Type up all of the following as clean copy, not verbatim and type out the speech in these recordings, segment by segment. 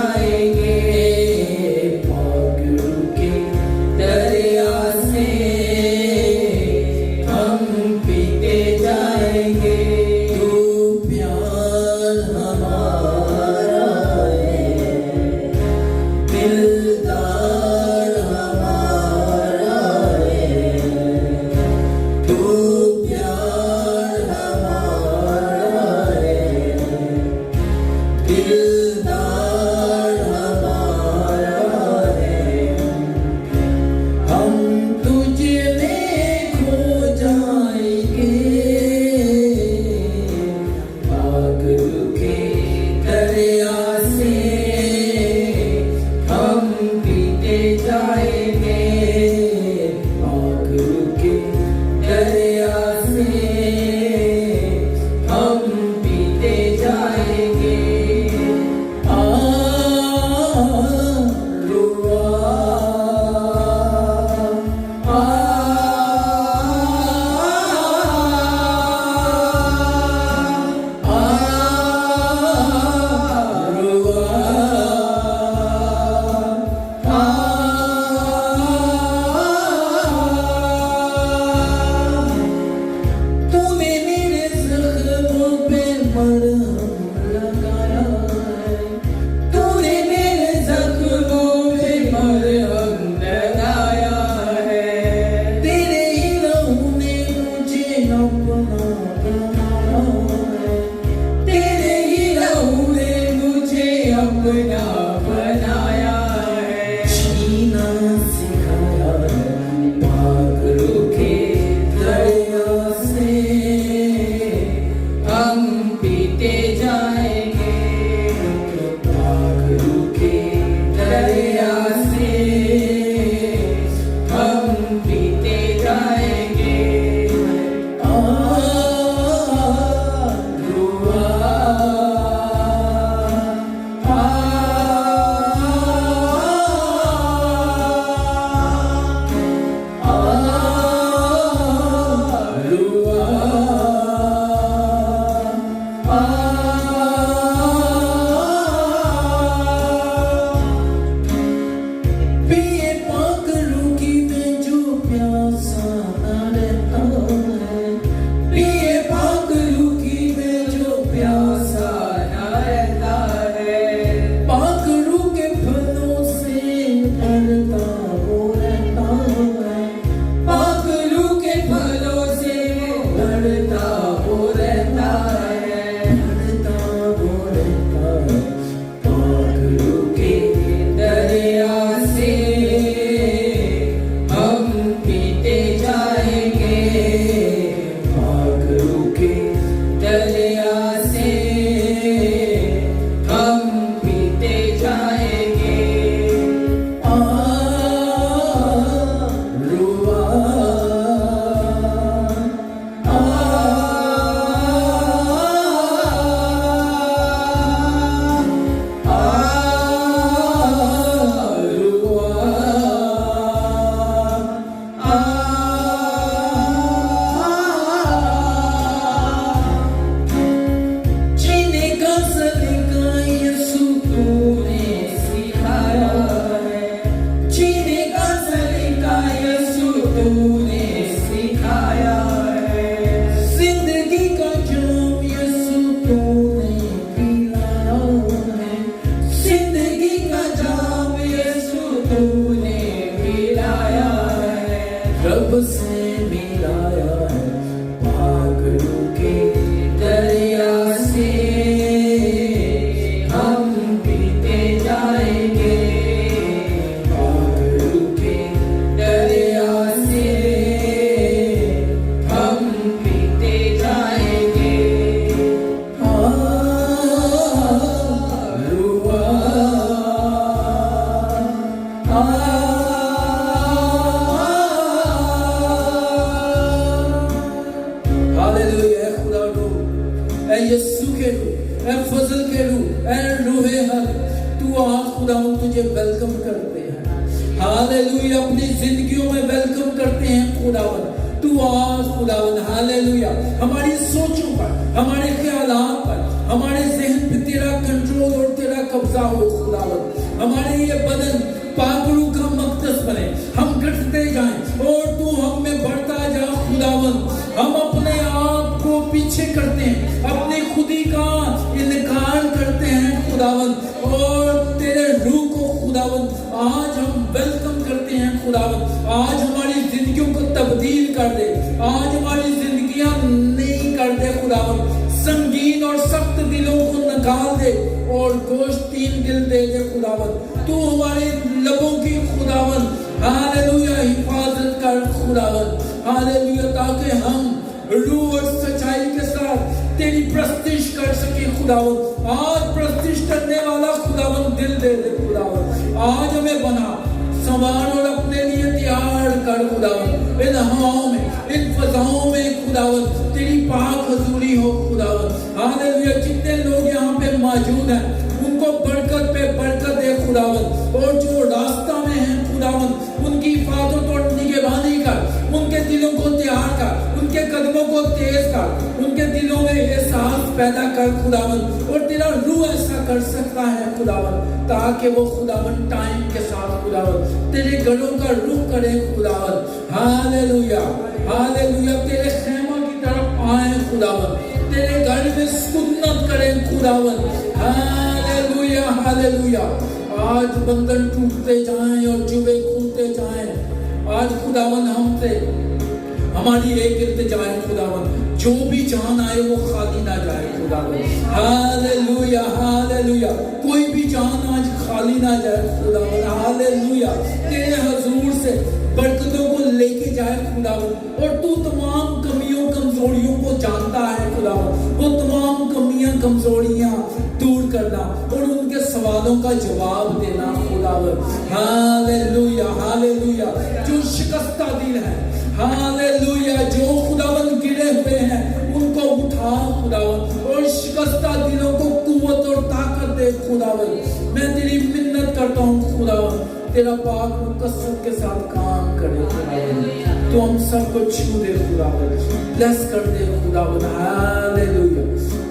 जाएंगे, पागलों के दरिया से हम पीते जाएंगे। तू प्यार हमारा है, दिलदार हमारा है, तू प्यार हमारा है, दिलदार हमारा है। हम तुझ में खो जाएंगे, पागलों के दरिया से हम पीते जाएंगे, पागलों के दरिया से हम पीते जाएंगे। तूने मेरे ज़ख्मों पे मरहम लगाया है, तूने मेरे ज़ख्मों पे मरहम लगाया है। तेरे ही लहू ने मुझे अपना बनाया है, तेरे ही लहू ने मुझे अपना बनाया है। जीना सिखाया है, पागलों के दरिया से हम पीते जाएंगे, पागलों के दरिया से हम पीते जाएंगे। पिए पागलों की में जो प्यासा ना रहता है, पिए पागलों की में जो प्यासा ना रहता है। पागलों के फलों से भरता वो रहता है, पागलों के फलों से भरता वो रहता है, भरता वो रहता है। पागलों के दरिया से हम पीते जाएंगे, पागलों के दरिया से हम पीते जाएंगे। जीने का सलीका यीशु तूने सिखाया है, जीने का सलीका यीशु तूने सिखाया है। जिंदगी का जाम यीशु तूने पिलाया है, जिंदगी का जाम यीशु तूने पिलाया है। रब से मिलाया है, पागलों के दरिया से हम पीते जाएंगे, पागलों के दरिया से हम पीते जाएंगे। हालेलुया। खुदा ऐ यीशु के रूह, ऐ फजल के रूह, ऐ रूहे हक, तू आ खुदा, हम तुझे वेलकम करते हैं। हालेलुया, अपनी जिंदगियों में वेलकम करते हैं खुदावन। तू आ खुदावन, हालेलुया, हमारी सोचों पर, हमारे ख्यालात पर, हमारे जहन पे तेरा कंट्रोल और तेरा कब्जा हो खुदावन। हमारे ये बदन पागलों का मकदस बने, हम घटते जाएं और तू हम में बढ़ता जा खुदावन। हम अपने आप को पीछे करते हैं, अपने खुदी का इनकार करते हैं खुदावन, और तेरे रूह को खुदावन आज हम वेलकम करते हैं खुदावन। आज हमारी जिंदगियों को तब्दील कर दे, आज हमारी जिंदगियां नई कर दे खुदावन। संगीन और सख्त दिलों को निकाल दे और गोश्तीन दिल दे दे खुदावन। तू हमारे लबों की खुदावन हालेलुया हिफाजत कर खुदावन, हालेलुया, ताकि हम रूह और सच्चाई के साथ तेरी प्रस्तिश कर सके खुदावन। आज प्रस्तिश करने वाला खुदावन दिल दे दे खुदावन। आज हमें बना संवार और अपने लिए तैयार कर खुदावन। इन हवाओं में, इन फजाओं में खुदावन तेरी पाक हजूरी हो खुदावन। हालेलुया, जितने लोग यहाँ पे मौजूद हैं उनको बरकत पे बरकत दे खुदावन, और जो रास्ता में हैं खुदावन उनकी हिफाजत और निगरानी कर, उनके दिलों को तैयार कर, उनके कदमों को तेज कर, उनके दिलों में एहसास पैदा कर खुदावन। और तेरा रूह ऐसा कर सकता है खुदावन, ताकि वो खुदावन टाइम के साथ खुदावन तेरे गढ़ों का रुख करे खुदावन। हालेलुया, हालेलुया, तेरे खेमा की तरफ आए खुदावन, तेरे घर में सुन्नत करें खुदावन। हालेलुया, हालेलुया, आज बंधन टूटते जाएं और जुबे खुलते जाएं। आज खुदावन हमसे हमारी एक इल्तिजा है खुदावन, जो भी जान आए वो खाली ना जाए खुदावन। हालेलुया, हालेलुया, कोई भी जान आज खाली ना जाए खुदावन। हालेलुया, तेरे हजूर से बरकतों को लेके जाए खुदावन। और तू तमाम कमियों कमजोरियों को जानता है खुदावन, वो तमाम कमियां कमजोरियां दूर करना और उनके सवालों का जवाब देना खुदावन। हालेलुया, हालेलुया, जो शिकस्ता दिल है, हालेलुया, जो खुदावन गिरे हुए हैं उनको उठा खुदावन, और शिकस्ता दिलों को कुव्वत और ताकत दे खुदावन। मैं तेरी मिन्नत करता हूँ खुदावन, तेरा पाक कसरत के साथ काम करे खुदावन। तो हम सबको छू दे खुदावन, ब्लेस कर दे खुदावन। हालेलुया,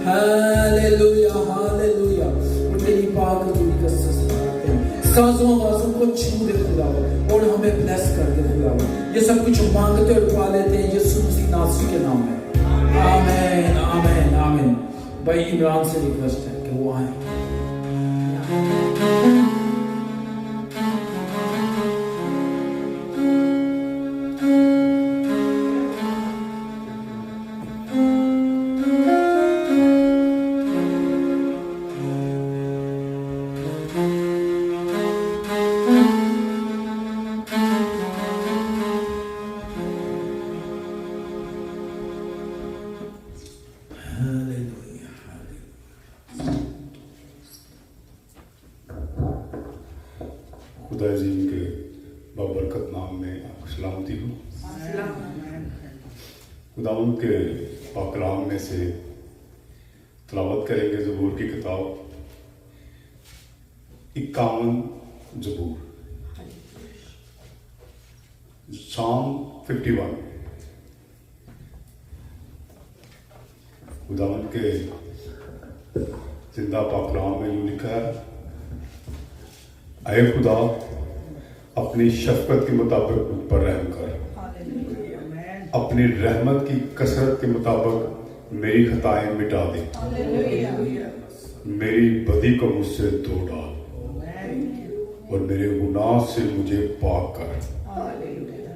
हालेलुया, हालेलुया, और तेरी पाक हजूरी का सस्ते साजों आवाजों को छू दे खुदावन और हमें ब्लेस कर दे खुदावन। ये सब कुछ मांगते और पा लेते हैं यीशु मसीह नासरी के नाम में। आमीन, आमीन, आमीन। भाई इमरान से रिक्वेस्ट है कि वो आए। खुदा जी के बाबरकत नाम में आपको सलामती हो। खुदावंद के पाक कलाम में से तलावत करेंगे ज़बूर की किताब 51 ज़बूर, Psalm 51। खुदावंद के जिंदा पाक कलाम में यूं लिखा है, ऐ खुदा अपनी शफकत के मुताबिक मुझ पर रहम कर, अपनी रहमत की कसरत के मुताबिक मेरी खताएं मिटा दे, मेरी बदी को मुझसे धो डाल और मेरे गुनाह से मुझे पाक कर,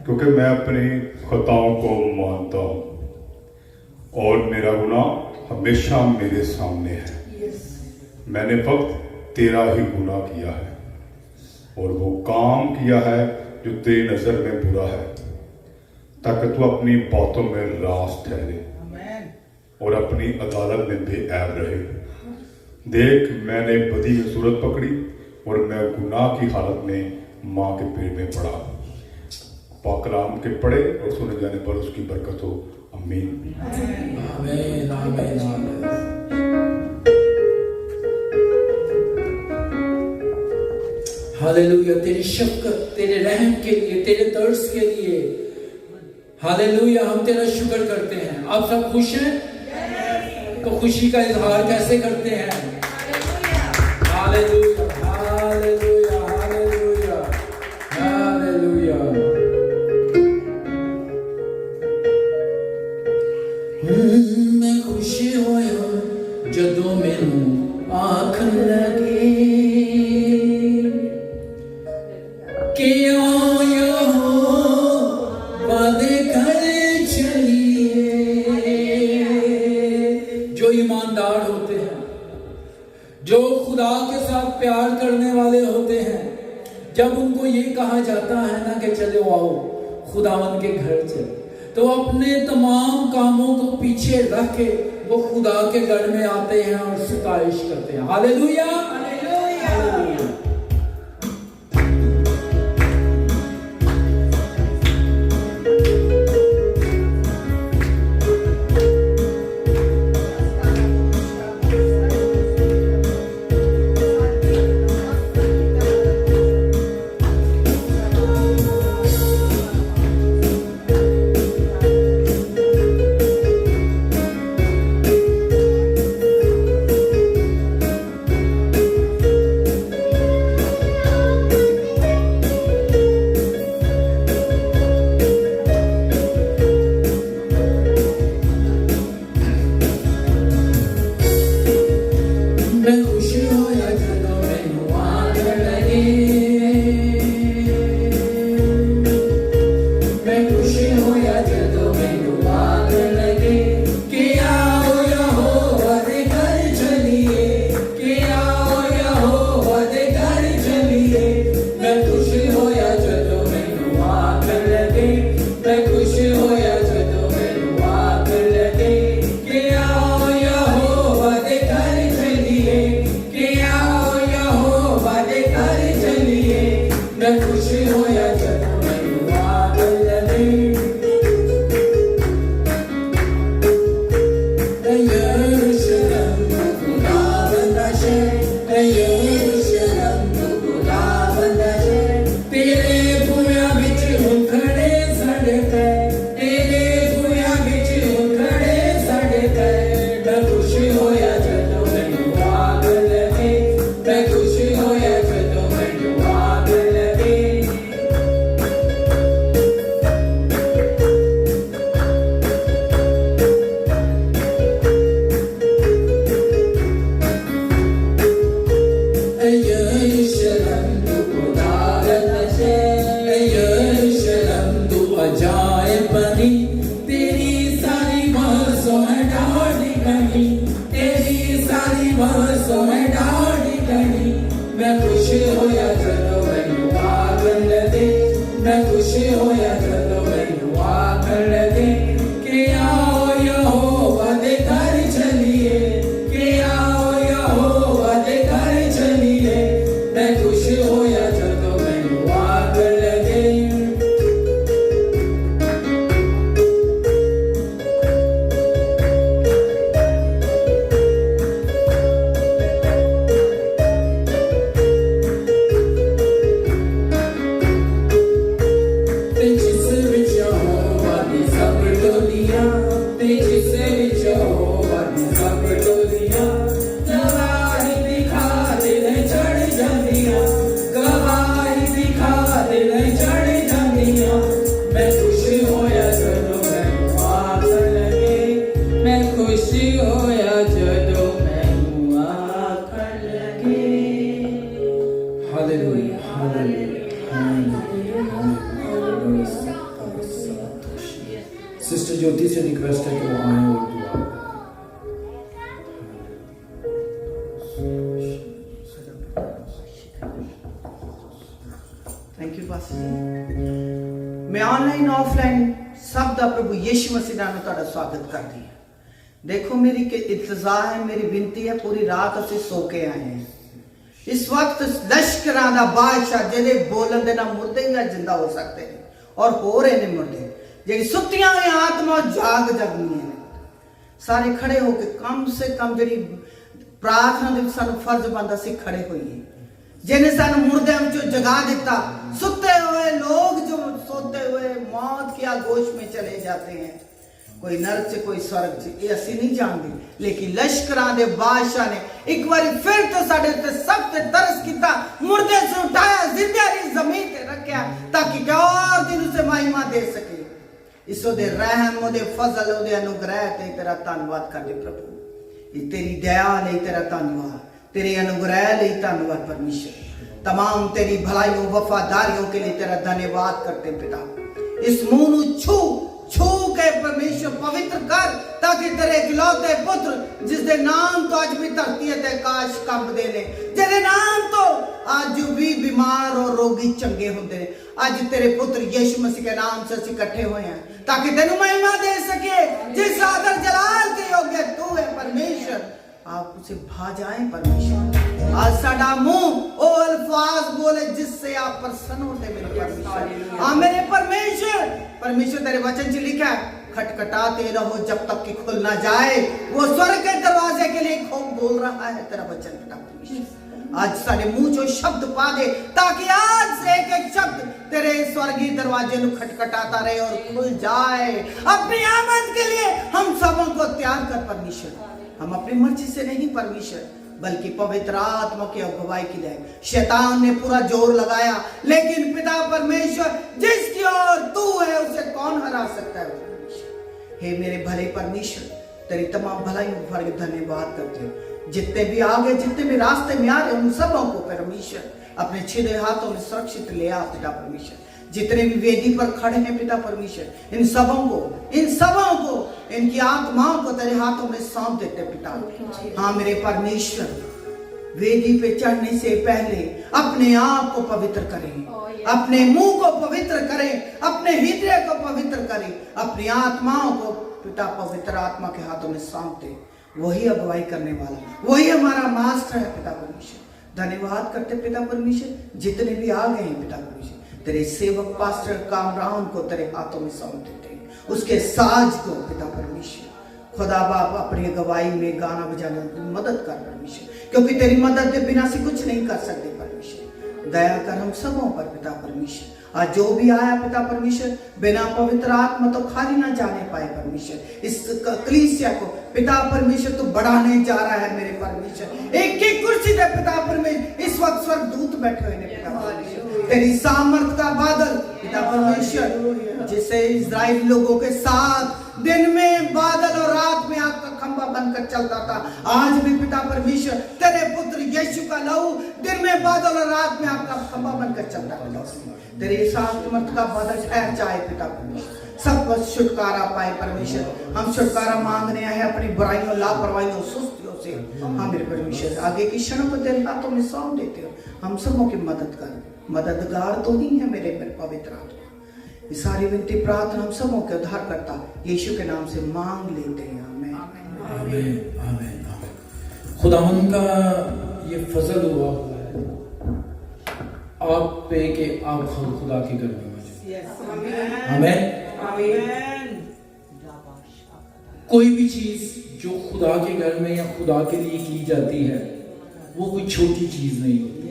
क्योंकि मैं अपनी खताओं को मानता हूँ और मेरा गुनाह हमेशा मेरे सामने है। मैंने वक्त तेरा ही गुनाह किया है और वो काम किया है जो तेरी नजर में बुरा है, ताकि तू अपनी बातों में रास ठहरे और अपनी अदालत में बेऐब रहे। देख, मैंने बदी की सूरत पकड़ी और मैं गुनाह की हालत में माँ के पेट में पड़ा। पाक कलाम के पढ़े और सुने जाने पर उसकी बरकत हो। आमीन, आमीन, आमीन, आमीन। हालेलुया, तेरी शफकत, तेरे रहम के लिए, तेरे दर्स के लिए हालेलुया हम तेरा शुक्र करते हैं। आप सब खुश हैं? तो खुशी का इजहार कैसे करते हैं? हालेलुया, हालेलुया, हालेलुया, हालेलुया। मैं खुशी होया जदों मैनू आँख लगे कि आया हो वादे कर चलिए। जो ईमानदार होते हैं, जो खुदा के साथ प्यार करने वाले होते हैं, जब उनको ये कहा जाता है ना कि चलो आओ खुदावन के घर चले, तो अपने तमाम कामों को पीछे रख के वो खुदा के घर में आते हैं और सितारिश करते हैं। Hallelujah, hallelujah. सिस्टर ज्योति से रिक्वेस्ट है कि वो आए और दुआ। थैंक यू पास्टर जी। मैं ऑनलाइन ऑफलाइन सब दा प्रभु यीशु मसीह नाम तुहाडा स्वागत करदी है। देखो मेरी के इंतजार है, मेरी विनती है, पूरी रात असीं सो के आए हैं। इस वक्त लश्करां दा बादशाह जेदे बोलन दे ना मुर्दे भी जिंदा हो सकते हैं और हो रहे ने मुर्दे, जेडी सुत्तियां हुई आत्मा जाग जगनी है। सारे खड़े होके कम से कम जेडी प्रार्थना दे सानू फर्ज बनदा सी खड़े होइए, जिन्हें सानू मुर्दे विचों जगा दिता। सुते हुए लोग जो सोते हुए मौत के आगोश में चले जाते हैं, कोई नरक से कोई स्वर्ग से, ये असि नहीं जानते, लेकिन लश्करां दे बादशाह ने एक बार फिर तो साडे ते सब ते तरस कीता, मुर्दे से उठाया, जिंदे री जमीन ते रखया, ताकि और दिन उसे महिमा दे सके। इस ओदे रहम, ओदे फजल, ओदे अनुग्रह ते तेरा धन्नवाद करदे प्रभु। ये तेरी दया लई तेरा धन्नवाद, तेरे अनुग्रह लई धन्नवाद परमेश्वर। तमाम तेरी भलाइयों वफादारियों के लिए तेरा धन्यवाद करते पिता। इस मुंह नू छू छू के परमेश्वर पवित्र कर, ताकि तेरे इकलौते पुत्र जिसके नाम तो आज भी धरती है आकाश कंबदे ने, जिहदे नाम तो आज भी बीमार और रोगी चंगे होंदे ने, आज तेरे पुत्र यीशु मसीह के नाम से ਅਸੀਂ इकट्ठे हुए हैं ताकि तेनू महिमा दे सके। जिस आदर जलाल के योग्य तू है परमेश्वर, आप उसे भा जाए परमेश्वर। आज साडा मुंह ओ अल्फाज बोले जिससे आप प्रसन्न होते मेरे परमेश्वर। हाँ मेरे परमेश्वर, परमेश्वर तेरे वचन से लिखा है, खटखटाते रहो जब तक कि खुल ना जाए। वो स्वर्ग के दरवाजे के लिए खूब बोल रहा है तेरा वचन पिता परमेश्वर। आज सारे मुंह जो शब्द पा दे, ताकि आज से एक एक शब्द तेरे स्वर्गीय दरवाजे को खटखटाता रहे और खुल जाए। अपनी आमद के लिए हम सबों को तैयार कर परमेश्वर। हम अपनी मर्जी से नहीं परमेश्वर, बल्कि पवित्र आत्मा की अगुवाई की लिए। शैतान ने पूरा जोर लगाया, लेकिन पिता परमेश्वर जिसकी ओर तू है उसे कौन हरा सकता है परमेश्वर। हे मेरे भले परमेश्वर, तेरी तमाम भलाइयों पर धन्यवाद करते हैं। जितने भी आगे, जितने भी रास्ते में आ रहे उन सबों को परमेश्वर अपने छिदे हाथों में सुरक्षित ले आ पिता परमेश्वर। जितने भी वेदी पर खड़े हैं पिता परमेश्वर, इन सबों को इनकी आत्माओं को तेरे हाथों में सौंप देते पिता। हाँ मेरे परमेश्वर, वेदी पे चढ़ने से पहले अपने आप को पवित्र करें, अपने मुंह को पवित्र करें, अपने हृदय को पवित्र करें, अपनी आत्माओं को पिता पवित्र आत्मा के हाथों में सौंप दे। वही अगुवाई करने वाला, वही हमारा मास्टर है पिता परमेश्वर। धन्यवाद करते पिता परमेश्वर, जितने भी आ गए हैं पिता परमेश्वर, तेरे सेवक पास्टर कामरान को तेरे हाथों में सौंप देते हैं। उसके साज को पिता परमेश्वर खुदा बाप अपनी अगुवाई में गाना बजाने की मदद कर परमेश्वर, क्योंकि तेरी मदद के बिना से कुछ नहीं कर सकते परमेश्वर। दया कर हम सबों पर पिता परमेश्वर। आज जो भी आया पिता परमेश्वर, बिना पवित्र आत्मा तो खाली ना जाने पाए परमेश्वर। इस कलीसिया को पिता परमेश्वर तो बढ़ाने जा रहा है मेरे परमेश्वर। एक एक कुर्सी दे पिता परमेश्वर, इस वक्त स्वर्गदूत बैठे हुए हैं पिता परमेश्वर। तेरी सामर्थ का बादल पिता परमेश्वर, जिसे इजराइल लोगों के साथ दिन में बादल और रात में आग का खंभा बनकर चलता था, आज भी पिता परमेश्वर तेरे पुत्र यीशु का लहू दिन में बादल और रात में आग का खंभा बनकर चलता है। तेरे सामर्थ का बादल ठहर जाए पिता परमेश्वर, सब बस छुटकारा पाए परमेश्वर। हम छुटकारा मांगने आए अपनी बुराइयों, लापरवाहियों, सुस्तियों से। हाँ मेरे परमेश्वर, आगे की क्षणों को तेरे हाथों में सौंप देते हो। हम सबों की मदद कर, मददगार तो ही है मेरे पवित्र आत्मा। ये सारी विनती प्रार्थना हम सबों के उद्धार करता यीशु के नाम से मांग लेते हैं। आमीन आमीन आमीन आमीन। खुदावंद का ये फजल हुआ आप पे कि आप खुदा के घर में आमीन। कोई भी चीज जो खुदा के घर में या खुदा के लिए की जाती है वो कोई छोटी चीज नहीं होती।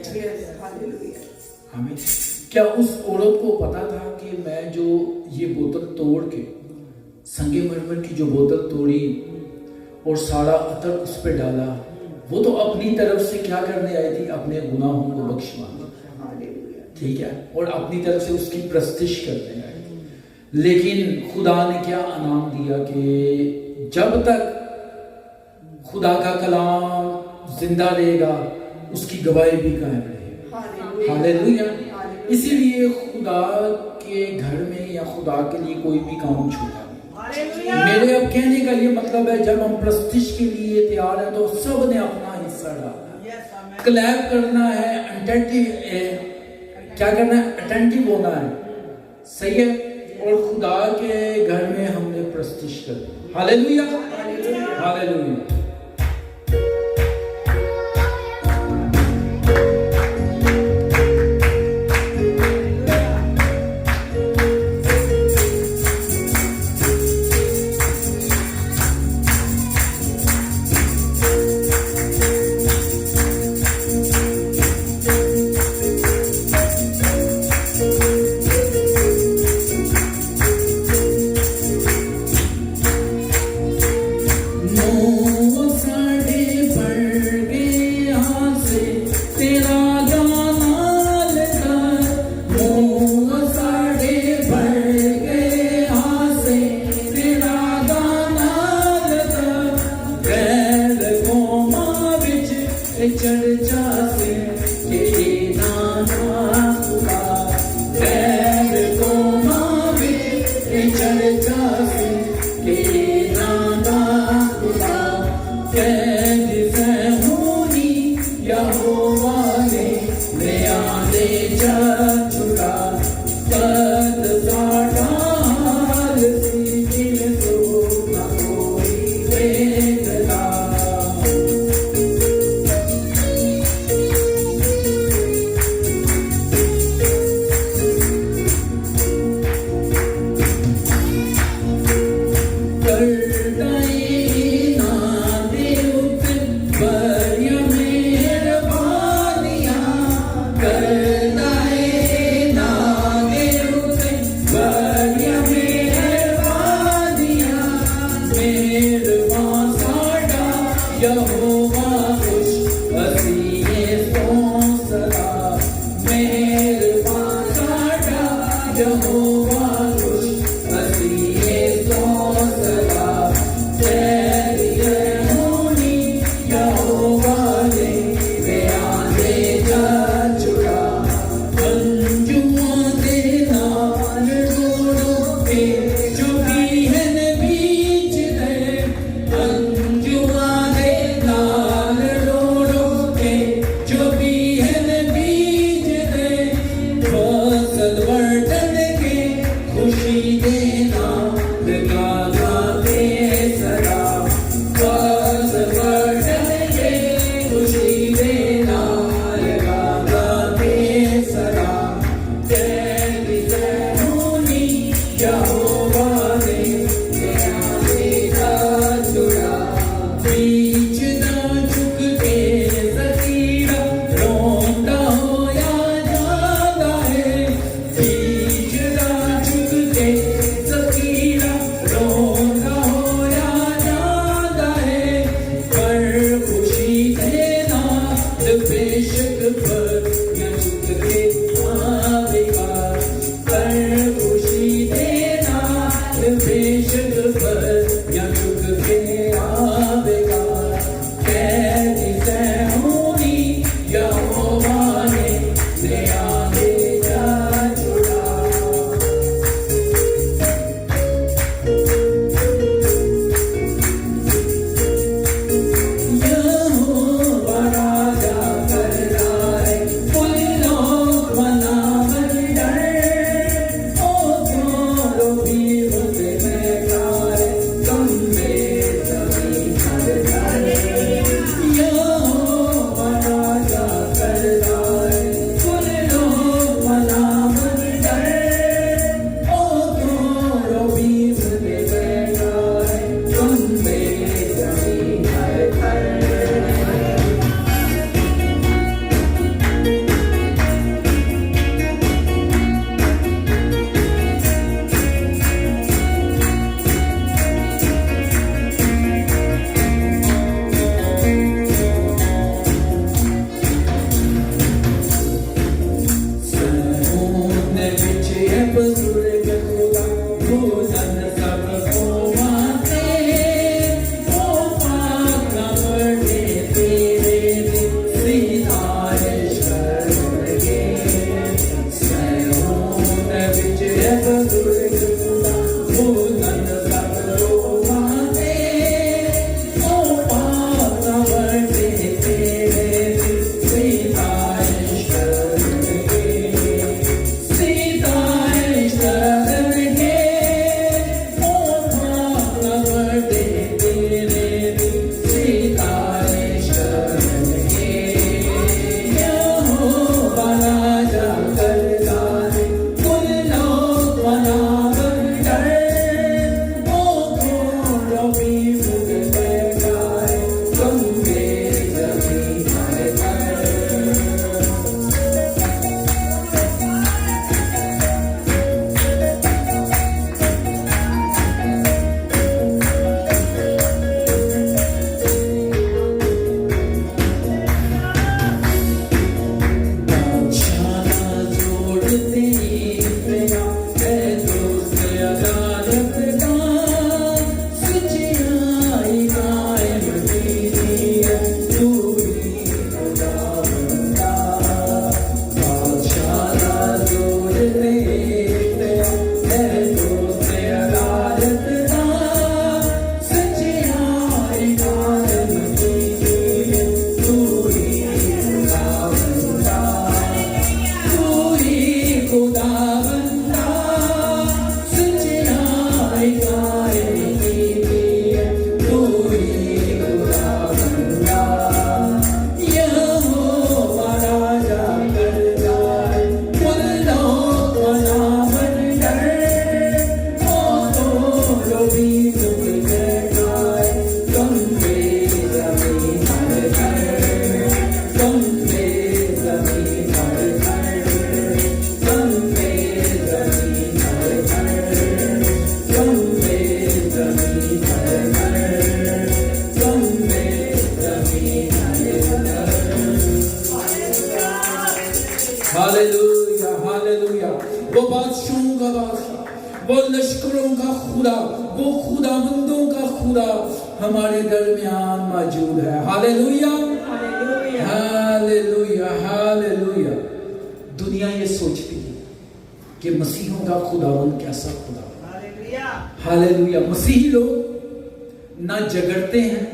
आमीन। क्या उस औरत को पता था कि मैं जो ये बोतल तोड़ के, संगमरमर की जो बोतल तोड़ी और सारा अतर उस पे डाला, वो तो अपनी तरफ से क्या करने आई थी? अपने गुनाहों को बख्शवाने, ठीक है, और अपनी तरफ से उसकी प्रस्तिश करने आई थी। लेकिन खुदा ने क्या इनाम दिया कि जब तक खुदा का कलाम जिंदा रहेगा उसकी गवाही भी कायम रहेगी। हालेलुया। इसीलिए खुदा के घर में या खुदा के लिए कोई भी काम छोटा नहीं। मेरे अब कहने का ये मतलब है, जब हम प्रस्तिश के लिए तैयार हैं तो सब ने अपना हिस्सा डालना है। क्लैप करना है, क्या करना है? अटेंटिव होना है, सही है। और खुदा के घर में हमने प्रस्तिश कर। Hallelujah hallelujah. छुड़ा कद साड़ा हाल सी जिन सोना कोई वेदना यहोवा खुश हसीए तो सदा मेहरबान साडा यहोवा खुश हसीए तो सदा तेरी होनी यहोवा ने वे आंधे जा छुड़ा अंजुआ दे नाल डोड़ो के जो भी है बीच दे अंजुआ दे नाल डोड़ो के जो भी है बीच दे फसल वर्तन के हालेलुया। वो बादशाहों का बादशाह, वो लश्करों का खुदा, वो खुदाबंदों का खुदा हमारे दरमियान मौजूद है। हालेलुया हालेलुया हालेलुया। दुनिया ये सोचती है कि मसीहों का खुदाबंद कैसा खुदा। हालेलुया। मसीही लोग ना झगड़ते हैं,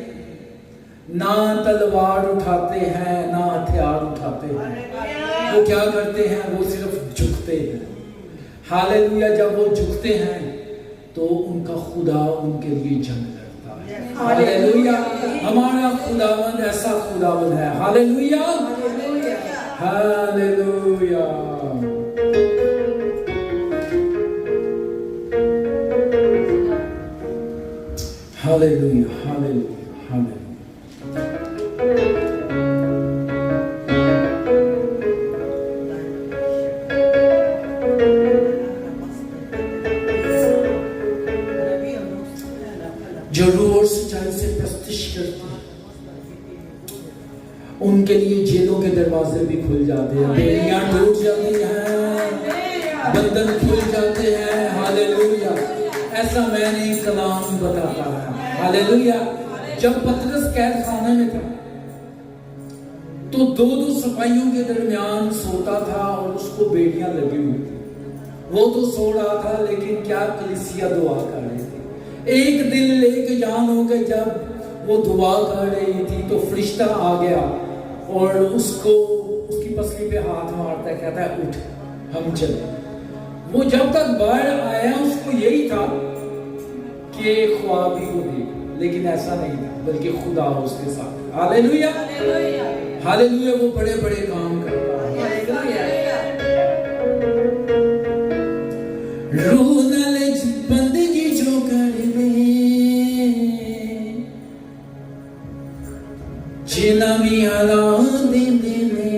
ना तलवार उठाते हैं, ना हथियार उठाते हैं। वो क्या करते हैं? वो सिर्फ झुकते हैं। हालेलुया। जब वो झुकते हैं तो उनका खुदा उनके लिए जंग लड़ता है। हालेलुया। हमारा खुदावंद ऐसा खुदावंद है। हालेलुया हालेलुया। हालेलुया हालेलुया हालेलुया। जो रूह और सच्चाई से प्रस्तिश करते हैं उनके लिए जेलों के दरवाजे भी खुल जाते हैं, बेड़ियां टूट जाती हैं, बंधन खुल जाते हैं। हालेलुया। ऐसा मैंने कलाम बताता है। हालेलुया। जब पतरस कैद खाने में था तो दो सिपाहियों के दरमियान सोता था और उसको बेड़ियां लगी हुई थी। वो तो सो रहा था, लेकिन क्या कलीसिया दुआ कर रही थी। एक दिन लेके जान हो गए, जब वो दुआ कर रही थी तो फरिश्ता आ गया और उसको उसकी पसली पे हाथ मारता है, कहता है उठ हम चले। वो जब तक बाहर आया उसको यही था कि ख्वाब ही वो देख, लेकिन ऐसा नहीं था, बल्कि खुदा उसके साथ। Hallelujah hallelujah. वो बड़े बड़े काम करता है। रूह नाल बंदगी जो करवे, जिना भी हालात देंदे ने,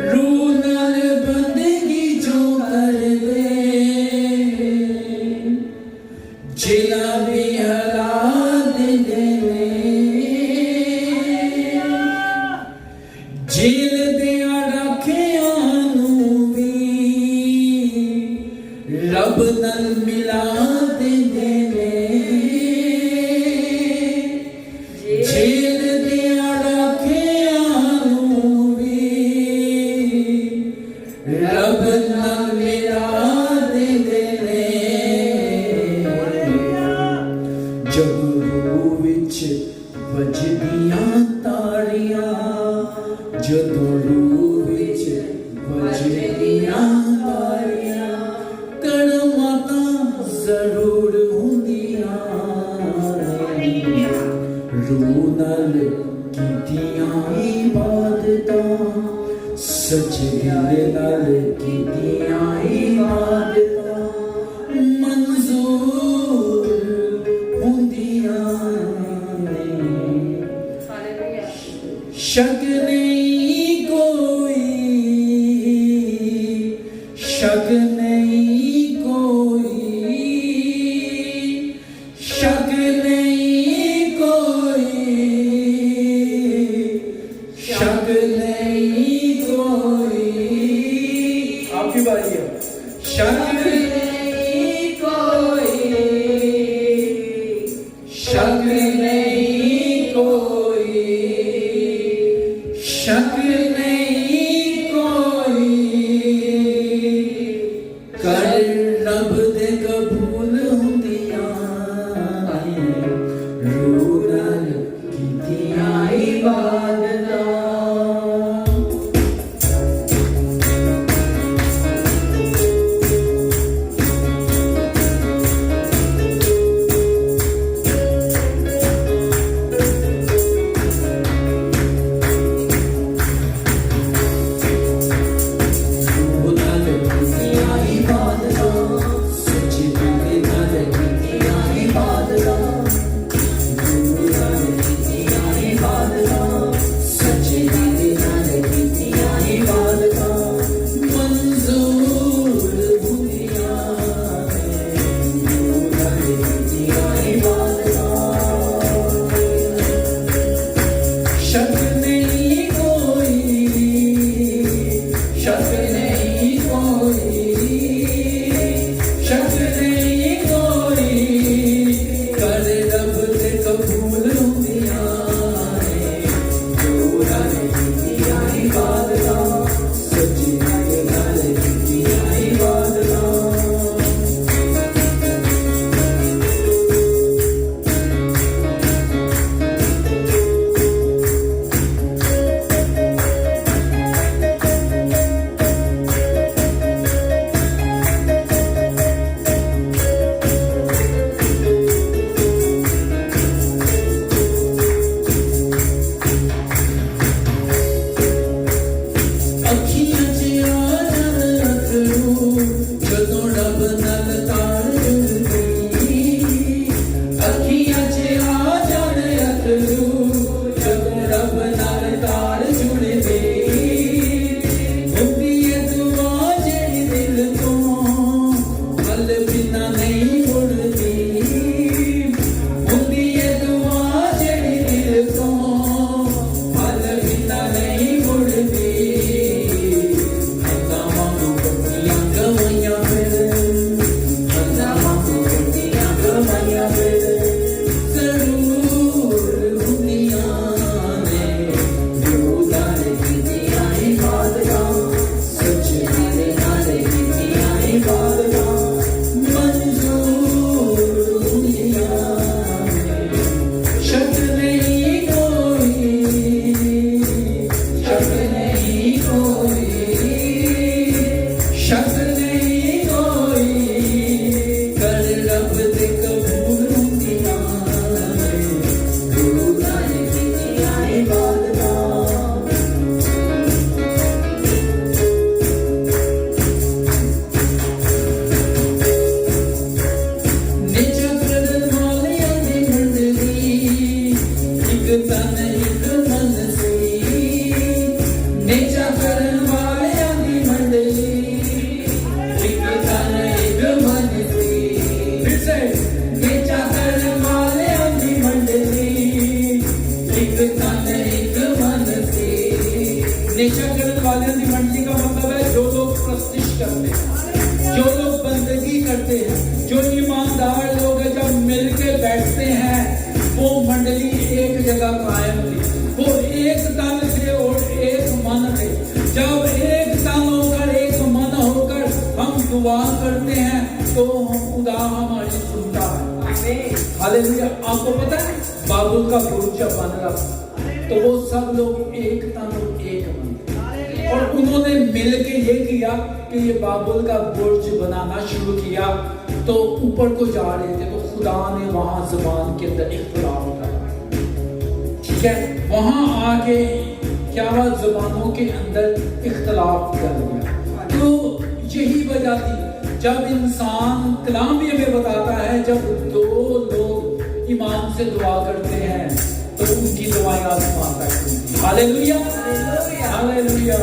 रूह नाल बंदगी जो करवे, जिना भी हालात देंदे ने, जेल दिया रखियां नू भी रब नाल मिला देंदे ने, जेल दिया रखियां नू भी रब नाल मिला देंदे ने। जब रूह विच वजदियां तारियां, ਜਦੋਂ रूह विच वजदियां तारियां, कड़मां तां जरूर हुंदियां ने। रूह नाल कीतियां इबादतां, सच्चे दिल नाल कीतियां इबादतां, मंजूर हुंदियां ने। शक नहीं कोई, शक नहीं कोई, शक नहीं कोई, शक नहीं कोई। आपकी बारी है। शक नहीं कोई, शक नहीं कोई, कर रब ते कबूल दुनिया ने, जो रब की इबादत सच्ची गल की इबादत। अखियां च आनंद अथरू जदों रब नाल तार जुड़ गई, अखियां च आनंद अथरू जदों रब नाल तार जुड़ गई, हुंदी है दुआ जेड़ी दिल तो हल बिना नहीं मुड़दी, हुंदी है दुआ जेड़ी दिल तो हल बिना नहीं मुड़दी। शक नहीं कोई, शक नहीं कोई, शक नहीं कोई, कर रब ते कबूल दुनिया ने, जो रब की इबादत। निज करन वालियां दी मंडली, इक तन इक मन सी, निज करन वालियां दी मंडली, इक तन इक मन सी। फिर से निज करन वालियां दी मंडली, इक तन इक मन सी। निज करन वालियां दी मंडली का मतलब है जो लोग प्रस्तिश करते हैं, जो लोग बंदगी करते हैं, जो ईमानदार लोग हैं, जब मिलके बैठते हैं वो मंडली एक जगह कायम थी, वो एक तन थे और एक मन थे। जब एक तन होकर एक मन होकर हम दुआ करते हैं तो खुदा हमारी सुनता है। हालेलुया। आपको पता है बाबुल का बुर्ज जब बन रहा था तो वो सब लोग एक तन और एक मन थे, और उन्होंने मिलके ये किया कि ये बाबुल का बुर्ज बनाना शुरू किया। तो ऊपर को जा रहे थे तो खुदा ने वहां जुबान के अंदर इख्तिलाफ करा, ठीक है, वहां आके क्या हुआ, जुबानों के अंदर इख्तिलाफ कर दिया। तो यही वजह थी जब इंसान कलाम भी हमें बताता है जब दो लोग ईमान से दुआ करते हैं तो उनकी दुआएं आसमान तक होती हैं। Hallelujah, hallelujah.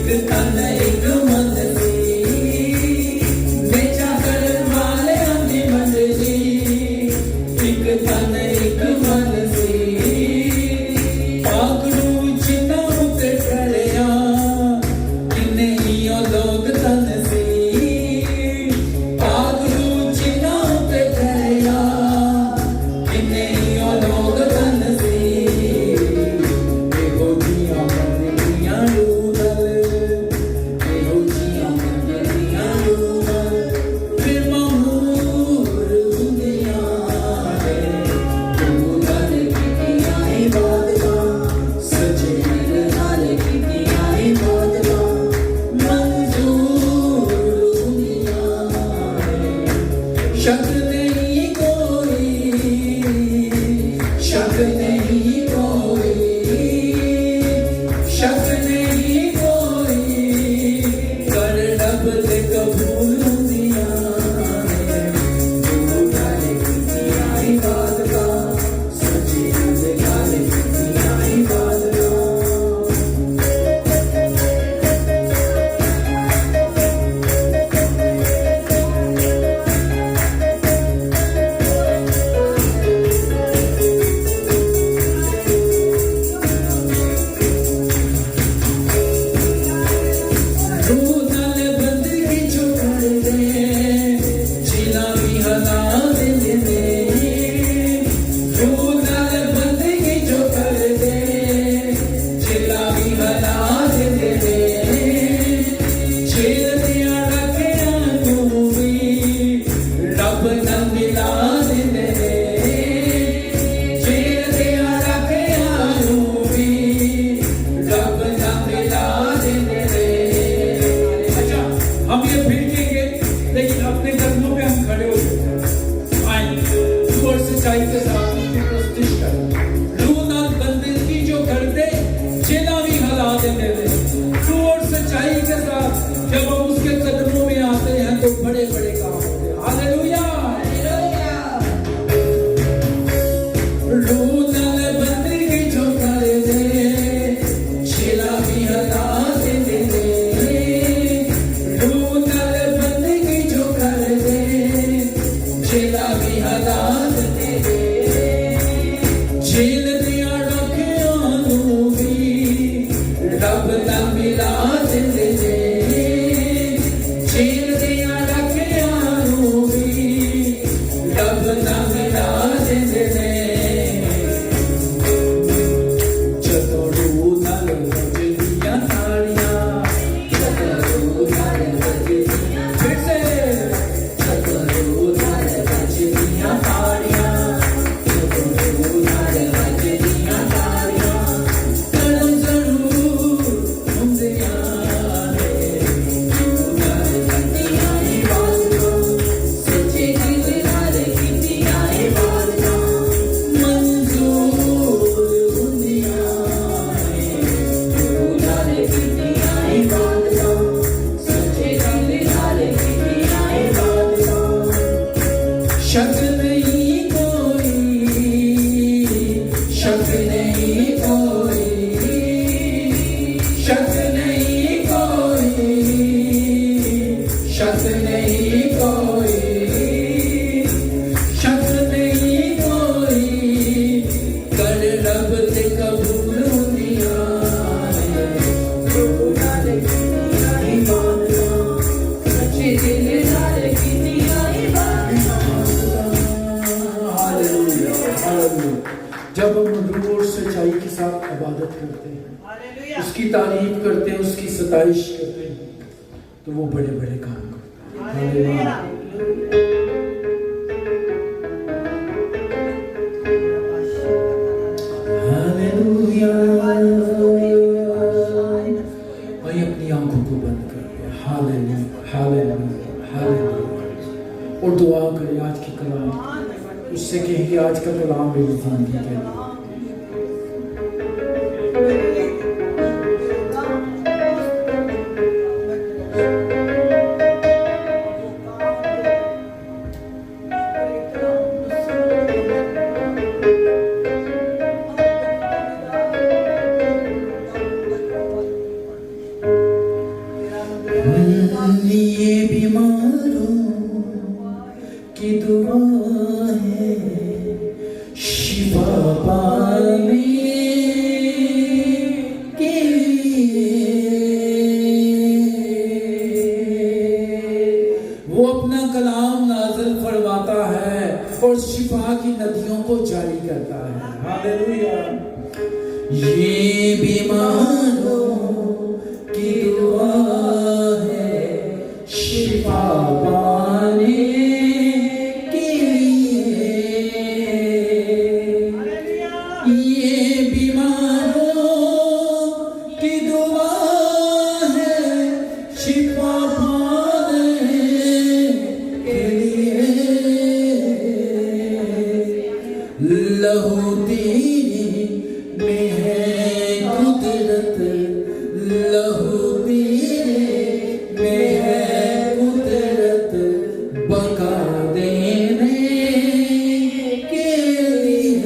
एक तन एक मन सी, बेचा करन वालियां दी मंडली, एक तन एक मन सी। पागड़ू जिन्हां उत्ते ठहरिया किन्ने ही लोग तन सी, पागड़ू जिन्हां उत्ते ठहरिया सच्चाई के साथ उसकी प्रस्तुति कर। रूह नाल बंदगी जो कर दे चेला भी हिला देते थे। रूह और सच्चाई के साथ जब हम उसके कदमों में आते हैं तो बड़े बड़े काम होते हैं। हालेलुया। रूह नाल बंदगी जो कर दे चेला भी हिला देते थे। रूह नाल बंदगी जो कर दे चेला भी हिला देते थे। जेल दिया रखियां नूं भी रब नाल मिला देते थे। जेल दिया रखियां नूं भी रब नाल मिला देते थे। जदों रूह नाल वजदियां ताड़ियां, जदों रूह नाल वजदियां, फिर से जदों रूह नाल वजदियां ताड़ियां, जदों रूह नाल वजदियां ताड़ियां, करम जरूर हुंदियां ने। रूह नाल वजदियां इबादतां, सच्चे दिल नाल कीतियां इबादतां, मंजूर हुंदियां ने। रूह नाल कीतियां इबादतां, सच्चे दिल नाल कीतियां इबादतां। शक नहीं कोई, शक नहीं कोई, शक नहीं कोई, शक नहीं कोई, शक नहीं कोई, कर रब ते कबूल हुंदियां ने। रूह नाल कीतियां इबादतां, सच्चे दिल नाल कीतियां इबादतां। Hallelujah, hallelujah. जब हम रूह और सच्चाई के साथ इबादत करते हैं, उसकी तारीफ करते हैं, उसकी सताइश करते हैं, तो वो बड़े बड़े काम करते हैं। हालेलुया। हालेलुया। भाई अपनी आंखों को बंद करके हालेलुया, हालेलुया, हालेलुया और दुआ करें आज की कलाम। उससे कहेंगे आज का कलाम मेरी जिंदगी के लिए। ये बीमारों की दुआ है शिफा पाने के लिए। वो अपना कलाम नाज़िल फरमाता है और शिफा की नदियों को जारी करता है। हालेलुया। ये बीमारों की दुआ है शिफा पाने के लिए। ये बीमारों की दुआ है शिफा पाने के लिए। लहू तेरे में है कुदरत, लहू तेरे में है कुदरत, बका देने के लिए।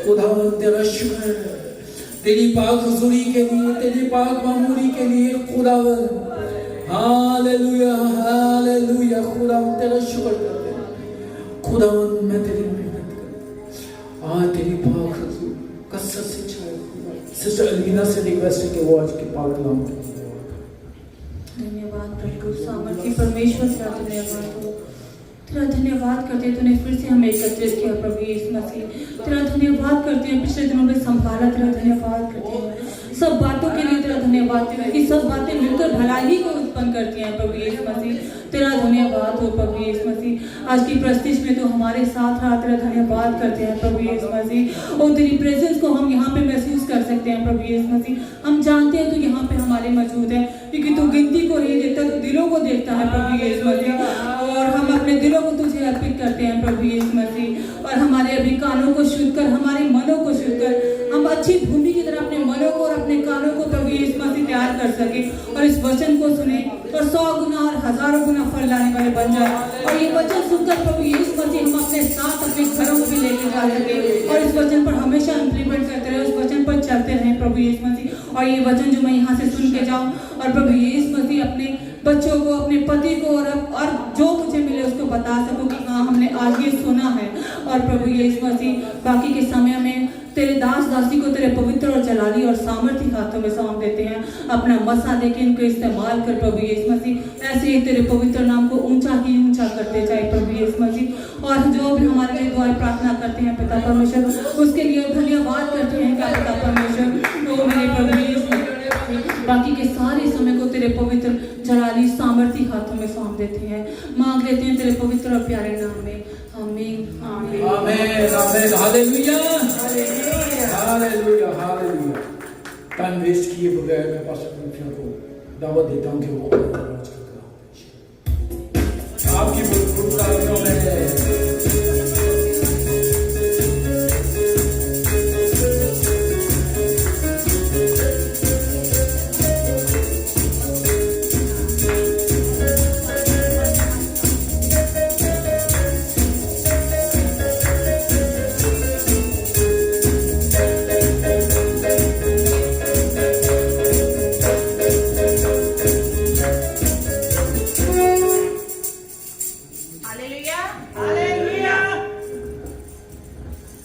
खुदावन तेरा शुक्र है तेरी पाक हुजूरी के लिए, तेरी पाक मामूरी के लिए खुदावन। Hallelujah hallelujah. खुदावन तेरा शुक्र करते हैं। खुदावन मैं तेरी मेहनत करता आज तेरी पाक हुजूर कसरत से चाहे सिस्टर अलवीना से रिक्वेस्ट है कि वो आज के पाक कलाम के धन्यवाद प्रभु सामर्थ्य परमेश्वर का धन्यवाद हो। तेरा धन्यवाद करते हैं तूने फिर से हमें एकत्रित किया प्रभु यीशु मसीह। तेरा धन्यवाद करते हैं पिछले दिनों में संभाला। तेरा धन्यवाद करते हैं सब बातों के लिए। तेरा धन्यवाद कि सब बातें मिलकर भलाई को उत्पन्न करती हैं प्रभु यीशु मसीह। तेरा धन्यवाद हो प्रभु यीशु मसीह। आज की प्रस्तुति में तो हमारे साथ रहा। तेरा धन्यवाद करते हैं प्रभु यीशु मसीह। और तेरी प्रेजेंस को हम यहाँ पे महसूस कर सकते हैं प्रभु यीशु मसीह। हम जानते हैं तू यहाँ पे हमारे मौजूद है क्योंकि तू गिनती को नहीं देखता, तू दिलों को देखता है प्रभु यीशु मसीह। और हम अपने दिलों को तुझे अर्पित करते हैं प्रभु यीशु मसीह। और हमारे अभी कानों को शुद्ध कर, हमारे मनों को शुद्ध कर, हम अच्छी भूमि की तरह अपने मनों को और अपने कानों को प्रभु यीशु मसीह तैयार कर सके और इस वचन को सुने और 100 गुना और हजारों गुना फल लाने वाले बन जाए। और ये वचन सुनकर प्रभु यीशु मसीह हम अपने साथ अपने घरों को भी लेके जा सके और इस वचन पर हमेशा इम्प्लीमेंट करते रहे, उस वचन पर चलते रहे प्रभु यीशु मसीह। और ये वचन जो मैं यहाँ से सुन के जाऊँ और प्रभु यीशु मसीह अपने बच्चों को, अपने पति को और जो मुझे मिले उसको बता सकूं कि हाँ हमने आज ये सुना है। और प्रभु यीशु मसीह बाकी के समय में तेरे दास दासी को तेरे पवित्र और जलाली और सामर्थ्य हाथों में सौंप देते हैं। अपना मसा देके इनको इस्तेमाल कर प्रभु यीशु मसीह। ऐसे ही तेरे पवित्र नाम को ऊंचा ही ऊंचा करते जाए प्रभु यीशु मसीह। और जो भी हमारे लिए दुआएं प्रार्थना करते हैं पिता परमेश्वर, उसके लिए धन्यवाद करते हैं क्या पिता परमेश्वर। तो मेरे प्रभु यीशु मसीह बाकी के सारे समय को तेरे पवित्र जलाली सामर्थ्य हाथों में सौंप देते हैं। मांग लेते हैं तेरे पवित्र और प्यारे नाम में। आमीन आमीन आमीन आमीन। हालेलुया हालेलुया हालेलुया। टाइम वेस्ट किए बगैर मैं पास्टर कन्फ्यूजन को दावत देता हूं कि वो आपकी भरपूर तारीफों में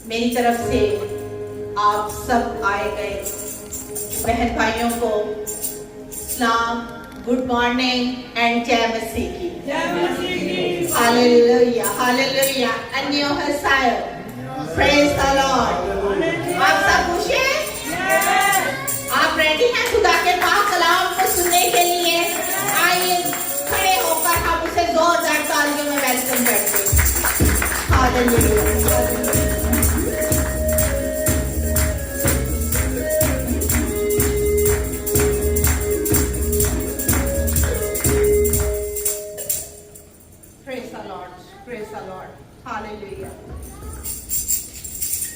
मेरी तरफ से आप सब आए गए बहन भाइयों को सलाम, गुड मॉर्निंग एंड जय मसीह की। Hallelujah hallelujah. अन्यो हसायो। Praise the Lord. आप सब खुश हैं? आप रेडी हैं खुदा के पाक कलाम को सुनने के लिए? आइए खड़े होकर हम उसे जोरदार तालियों में वेलकम करते हैं। हालेलुया।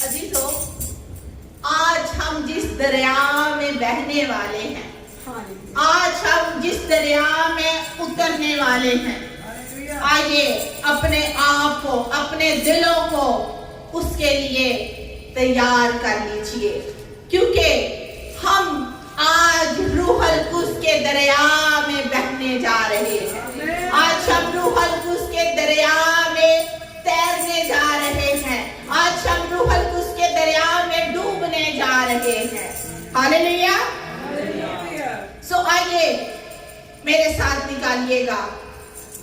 अजीजों, आज हम जिस दरिया में बहने वाले हैं, आज हम जिस दरिया में उतरने वाले हैं, आइए अपने आप को, अपने दिलों को उसके लिए तैयार कर लीजिए, क्योंकि हम आज रूहल कुद्स के दरिया में बहने जा रहे हैं। आज हम रूहल कुद्स के दरिया में तैरने जा रहे हैं। आज हम रूहल कुद्स के दरिया में डूबने जा रहे हैं। हालेलुया। सो आइए मेरे साथ निकालिएगा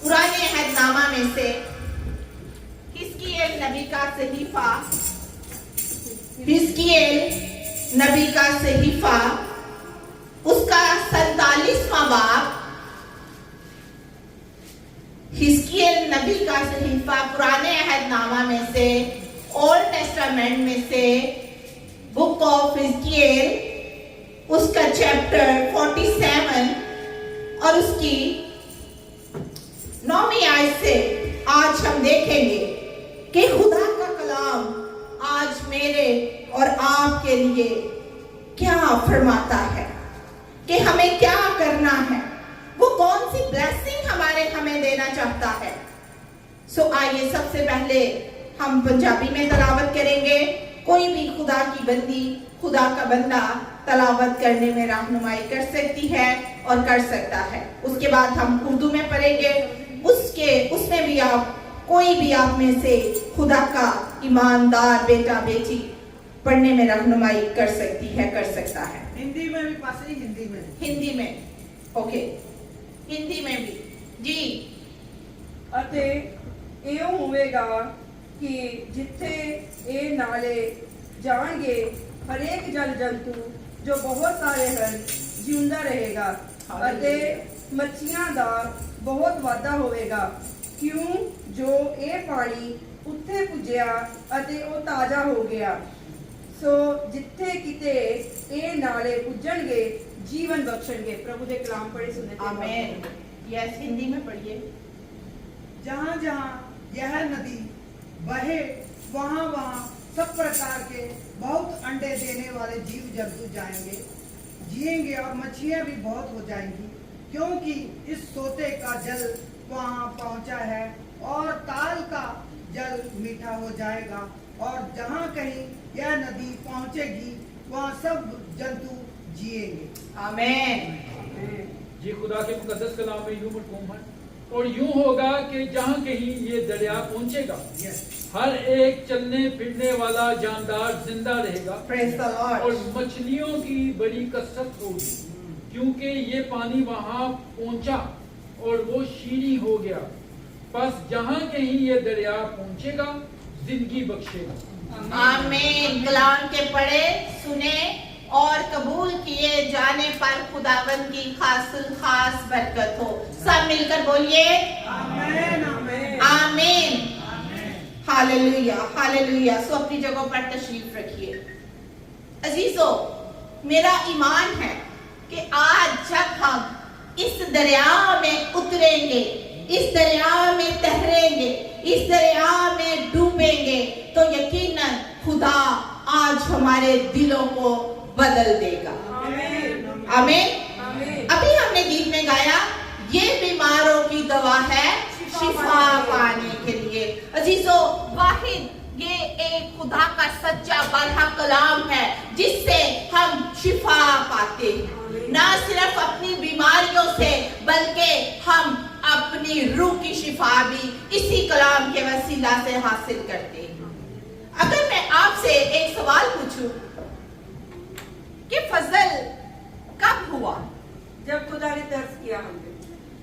पुराने अहदनामा में से हिजकिय्याह नबी का सहीफा, हिजकिय्याह नबी का सहीफा उसका 47वां बाब। हिजकिय्याह नबी का सहीफा पुराने अहदनामा में से, ओल्ड टेस्टामेंट में से बुक ऑफ हिजकिय्याह उसका चैप्टर 47 और उसकी 9वीं आयत से आज हम देखेंगे कि खुदा का कलाम आज मेरे और आपके लिए क्या फरमाता है, कि हमें क्या करना है, वो कौन सी ब्लेसिंग हमें देना चाहता है। सो आइए सबसे पहले हम पंजाबी में तलावत करेंगे। कोई भी खुदा की बंदी, खुदा का बंदा तलावत करने में रहनुमाई कर सकती है और कर सकता है। उसके बाद हम उर्दू में पढ़ेंगे। उसमें भी आप, कोई भी आप में से खुदा का ईमानदार बेटा बेटी पढ़ने में रहनुमाई कर सकती है, कर सकता है। हिंदी में भी पास ही, हिंदी में, ओके, हिंदी में भी जी। ਅਤੇ ਇਉਂ ਹੋਵੇਗਾ ਕਿ ਜਿੱਥੇ ਇਹ ਨਾਲੇ ਜਾਣਗੇ ਹਰੇਕ ਜਲ ਜੰਤੂ ਜੋ ਬਹੁਤ ਸਾਰੇ ਹਨ ਜਿਉਂਦਾ ਰਹੇਗਾ ਅਤੇ ਮੱਛੀਆਂ ਦਾ ਬਹੁਤ ਵਾਧਾ ਹੋਵੇਗਾ, ਕਿਉਂ ਜੋ ਇਹ ਪਾਣੀ ਉੱਥੇ ਪੁੱਜਿਆ ਅਤੇ ਉਹ ਤਾਜ਼ਾ ਹੋ ਗਿਆ। ਸੋ ਜਿੱਥੇ ਕਿਤੇ ਇਹ ਨਾਲੇ ਪੁੱਜਣਗੇ जीवन बख्शेंगे। प्रभु के कलाम पढ़े सुनते हैं। आमीन। यस, हिंदी में पढ़िए। जहाँ जहाँ यह नदी बहे वहाँ वहाँ सब प्रकार के बहुत अंडे देने वाले जीव जंतु जाएंगे, जिएंगे और मछलियाँ भी बहुत हो जाएंगी, क्योंकि इस सोते का जल वहाँ पहुँचा है और ताल का जल मीठा हो जाएगा। और जहाँ कहीं यह नदी पहुँचेगी वहाँ सब जंतु जिएंगे। आमीन। ये खुदा के मुकद्दस कलाम में यूं मरकूम है। और यूं होगा कि जहां कहीं ये दरिया पहुंचेगा, हर एक चलने फिरने वाला जानदार जिंदा रहेगा। Praise the Lord। और मछलियों की बड़ी कसरत होगी, क्योंकि ये पानी वहां पहुंचा और वो शीरी हो गया। बस जहां कहीं ये दरिया पहुंचेगा, जिंदगी बख्शेगा। आमीन। कलाम के पढ़े, सुने और कबूल किए जाने पर खुदावंद की खास बरकत हो। सब मिलकर बोलिए आमीन, आमीन, आमीन, हालेलुया, हालेलुया। सो अपनी जगह पर तशरीफ रखिए। अजीजों, मेरा ईमान है कि आज जब हम इस दरिया में उतरेंगे, इस दरिया में तैरेंगे, इस दरिया में डूबेंगे, तो यकीनन खुदा आज हमारे दिलों को बदल देगा। आमीन। अभी हमने गीत में गाया, ये बीमारों की दवा है शिफा पाने के लिए। अजीजों, वाहिद ये एक खुदा का सच्चा बारहा कलाम है जिससे हम शिफा पाते हैं। ना सिर्फ अपनी बीमारियों से, बल्कि हम अपनी रूह की शिफा भी इसी कलाम के वसीला से हासिल करते हैं। अगर मैं आपसे एक सवाल पूछूं कि फजल कब हुआ? जब खुदा ने तरस किया हम पे,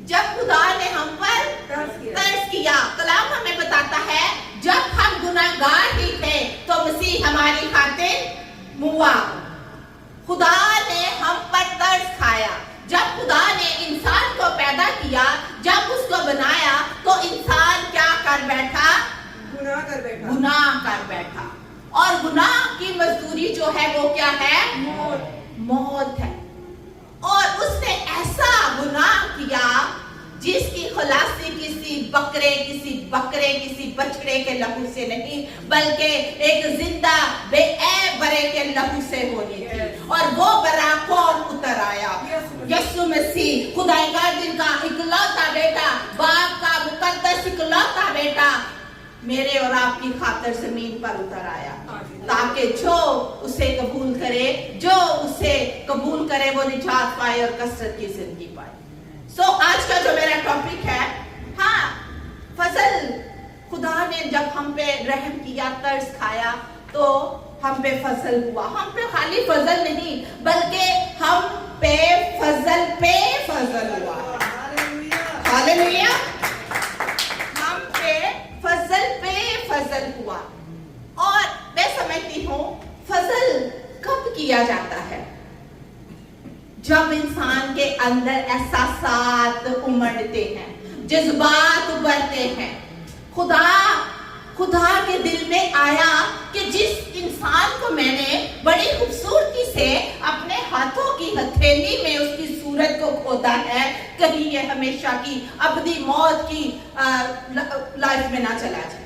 जब खुदा ने हम पर तरस किया। कलाम हमें बताता है जब हम गुनाहगार ही थे तो मसीह हमारी खातिर मुआ। खुदा ने हम पर तरस खाया। जब खुदा ने इंसान को पैदा किया, जब उसको बनाया, तो इंसान क्या कर बैठा? गुनाह कर बैठा। गुनाह कर बैठा। और गुनाह की मजदूरी जो है वो क्या है? मौत है। और उसने ऐसा गुनाह किया जिसकी खुलासी किसी बकरे किसी बछड़े के लहू से नहीं, बल्कि एक जिंदा बेऐब बरे के लहू से होनी थी। और वो बरा कौन उतर आया? यीशु मसीह, खुदाई का दिन का इकलौता बेटा, बाप का मुकद्दस इकलौता बेटा, मेरे और आपकी खातिर जमीन पर उतर आया, ताकि जो उसे कबूल करे वो निजात पाए और कसरत की जिंदगी पाए। सो आज का जो मेरा टॉपिक है, हाँ, फजल, खुदा ने जब हम पे रहम किया, तरस खाया, तो हम पे फजल हुआ। हम पे खाली फजल नहीं, बल्कि हम पे फजल हुआ। हालेलुया। हम पे फजल हुआ। और मैं समझती हूँ फजल कब किया जाता है? जब इंसान के अंदर एहसासात उमड़ते हैं, जज्बात उभरते हैं। खुदा के दिल में आया कि जिस इंसान को मैंने बड़ी खूबसूरती से अपने हाथों की हथेली में उसकी सूरत को खोदा है, कहीं ये हमेशा की अबदी मौत की लाइफ में ना चला जाए।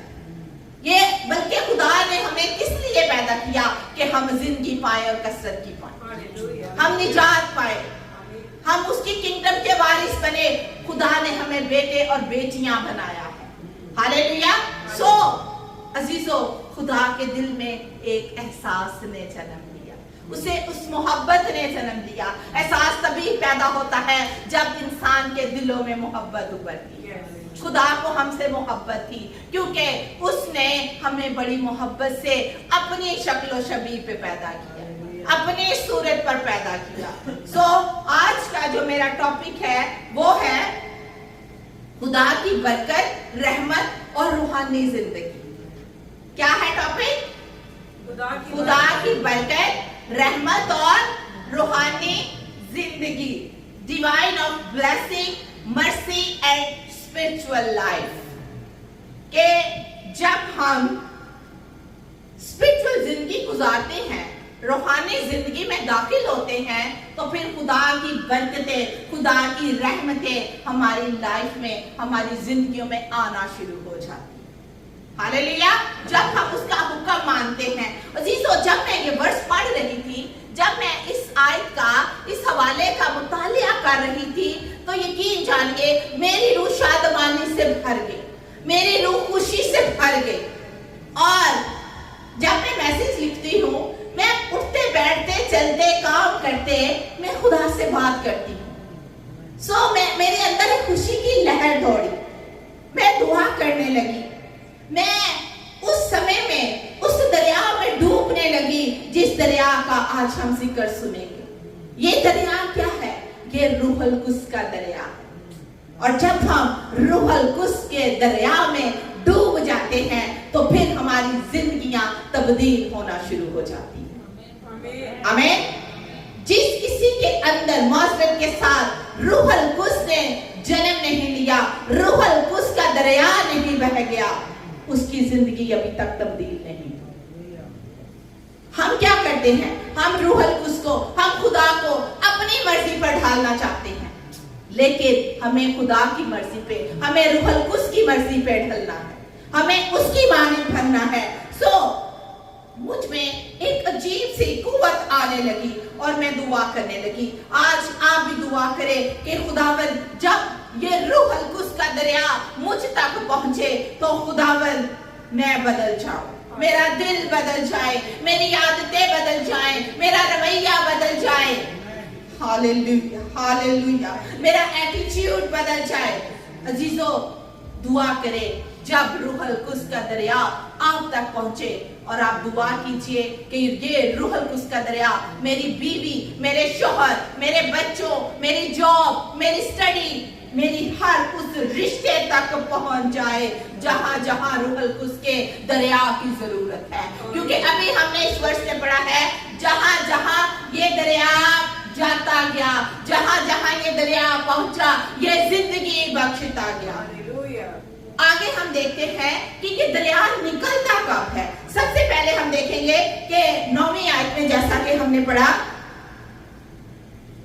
ये बल्कि खुदा ने हमें किस लिए पैदा किया कि हम जिंदगी पाए और कसरत की पाए, हम निजात पाए, हम उसकी किंगडम के वारिस बने। खुदा ने हमें बेटे और बेटियां बनाया है। हालेलुया। सो अजीजों, खुदा के दिल में एक एहसास ने जन्म लिया, उसे उस मोहब्बत ने जन्म दिया। एहसास तभी पैदा होता है जब इंसान के दिलों में मोहब्बत उभरती है। खुदा को हमसे मोहब्बत थी क्योंकि उसने हमें बड़ी मोहब्बत से अपनी शक्ल शबीह पे पैदा किया, अपनी सूरत पर पैदा किया। सो आज का जो मेरा टॉपिक है वो है खुदा की बरकत, रहमत और रूहानी जिंदगी। क्या है टॉपिक? खुदा की बरकत, रहमत और रूहानी जिंदगी। Divine of blessing, mercy and spiritual life. के जब हम स्पिरिचुअल जिंदगी गुजारते हैं, रूहानी जिंदगी में दाखिल होते हैं, तो फिर खुदा की बरकतें, खुदा की रहमतें हमारी लाइफ में, हमारी जिंदगियों में आना शुरू हो जाती है। हालेलुया। जब हम उसका हुक्म मानते हैं। अजीजों, जब मैं ये वर्ष पढ़ रही थी, जब मैं इस आयत का, इस हवाले का मुतालिया कर रही थी, तो यकीन जानिए मेरी रूह शादमानी से भर गई, मेरी रूह खुशी से भर गई। और जब मैं मैसेज लिखती हूँ, मैं उठते बैठते चलते काम करते मैं खुदा से बात करती हूँ। सो मेरे अंदर एक खुशी की लहर दौड़ी, मैं दुआ करने लगी। मैं उस समय में उस दरिया में डूबने लगी जिस दरिया का आज हम जिक्र सुनेंगे। ये दरिया क्या है? ये रूहुल कुद्स का दरिया। और जब हम रूहुल कुद्स के दरिया में डूब जाते हैं तो फिर हमारी जिंदगियां तब्दील होना शुरू हो जाती हैं। आमीन। जिस किसी के अंदर मौजूद के साथ रूहुल कुद्स ने जन्म नहीं लिया, रूहुल कुद्स का दरिया नहीं बह गया, उसकी जिंदगी अभी तक तब्दील नहीं। हम क्या करते हैं? हम रूहुल कुद्स को, हम खुदा को अपनी मर्जी पर ढालना चाहते हैं, लेकिन हमें खुदा की मर्जी पे, हमें रूहुल कुद्स की मर्जी पे ढलना है, हमें उसकी मानिंद बनना है। सो मुझ में एक अजीब सी कुव्वत आने लगी और मैं दुआ करने लगी। आज आप भी दुआ करें कि खुदावन, जब ये रूहुल कुद्स का दरिया मुझ तक पहुंचे तो खुदावन मैं बदल जाऊं, मेरा दिल बदल जाए, मेरी आदतें बदल जाए, मेरा रवैया बदल जाए। Hallelujah, hallelujah. मेरा एटीट्यूड बदल जाए। अजीजों, दुआ करें जब रूहुल कुद्स का दरिया आप तक पहुंचे, और आप दुआ कीजिए कि ये रूहुल कुद्स का दरिया मेरी बीवी, मेरे शौहर, मेरे बच्चों, मेरी जॉब, मेरी स्टडी, मेरी हर उस रिश्ते तक पहुंच जाए जहां जहां रूहुल कुद्स के दरिया की जरूरत है। क्योंकि अभी हमने इस वर्ष में पढ़ा है, जहां जहां ये दरिया जाता गया, जहां जहां ये दरिया पहुंचा, ये जिंदगी बख्शता गया। आगे हम देखते हैं कि ये दरिया निकलता कब है। सबसे पहले हम देखेंगे कि 9वीं आयत में, जैसा कि हमने पढ़ा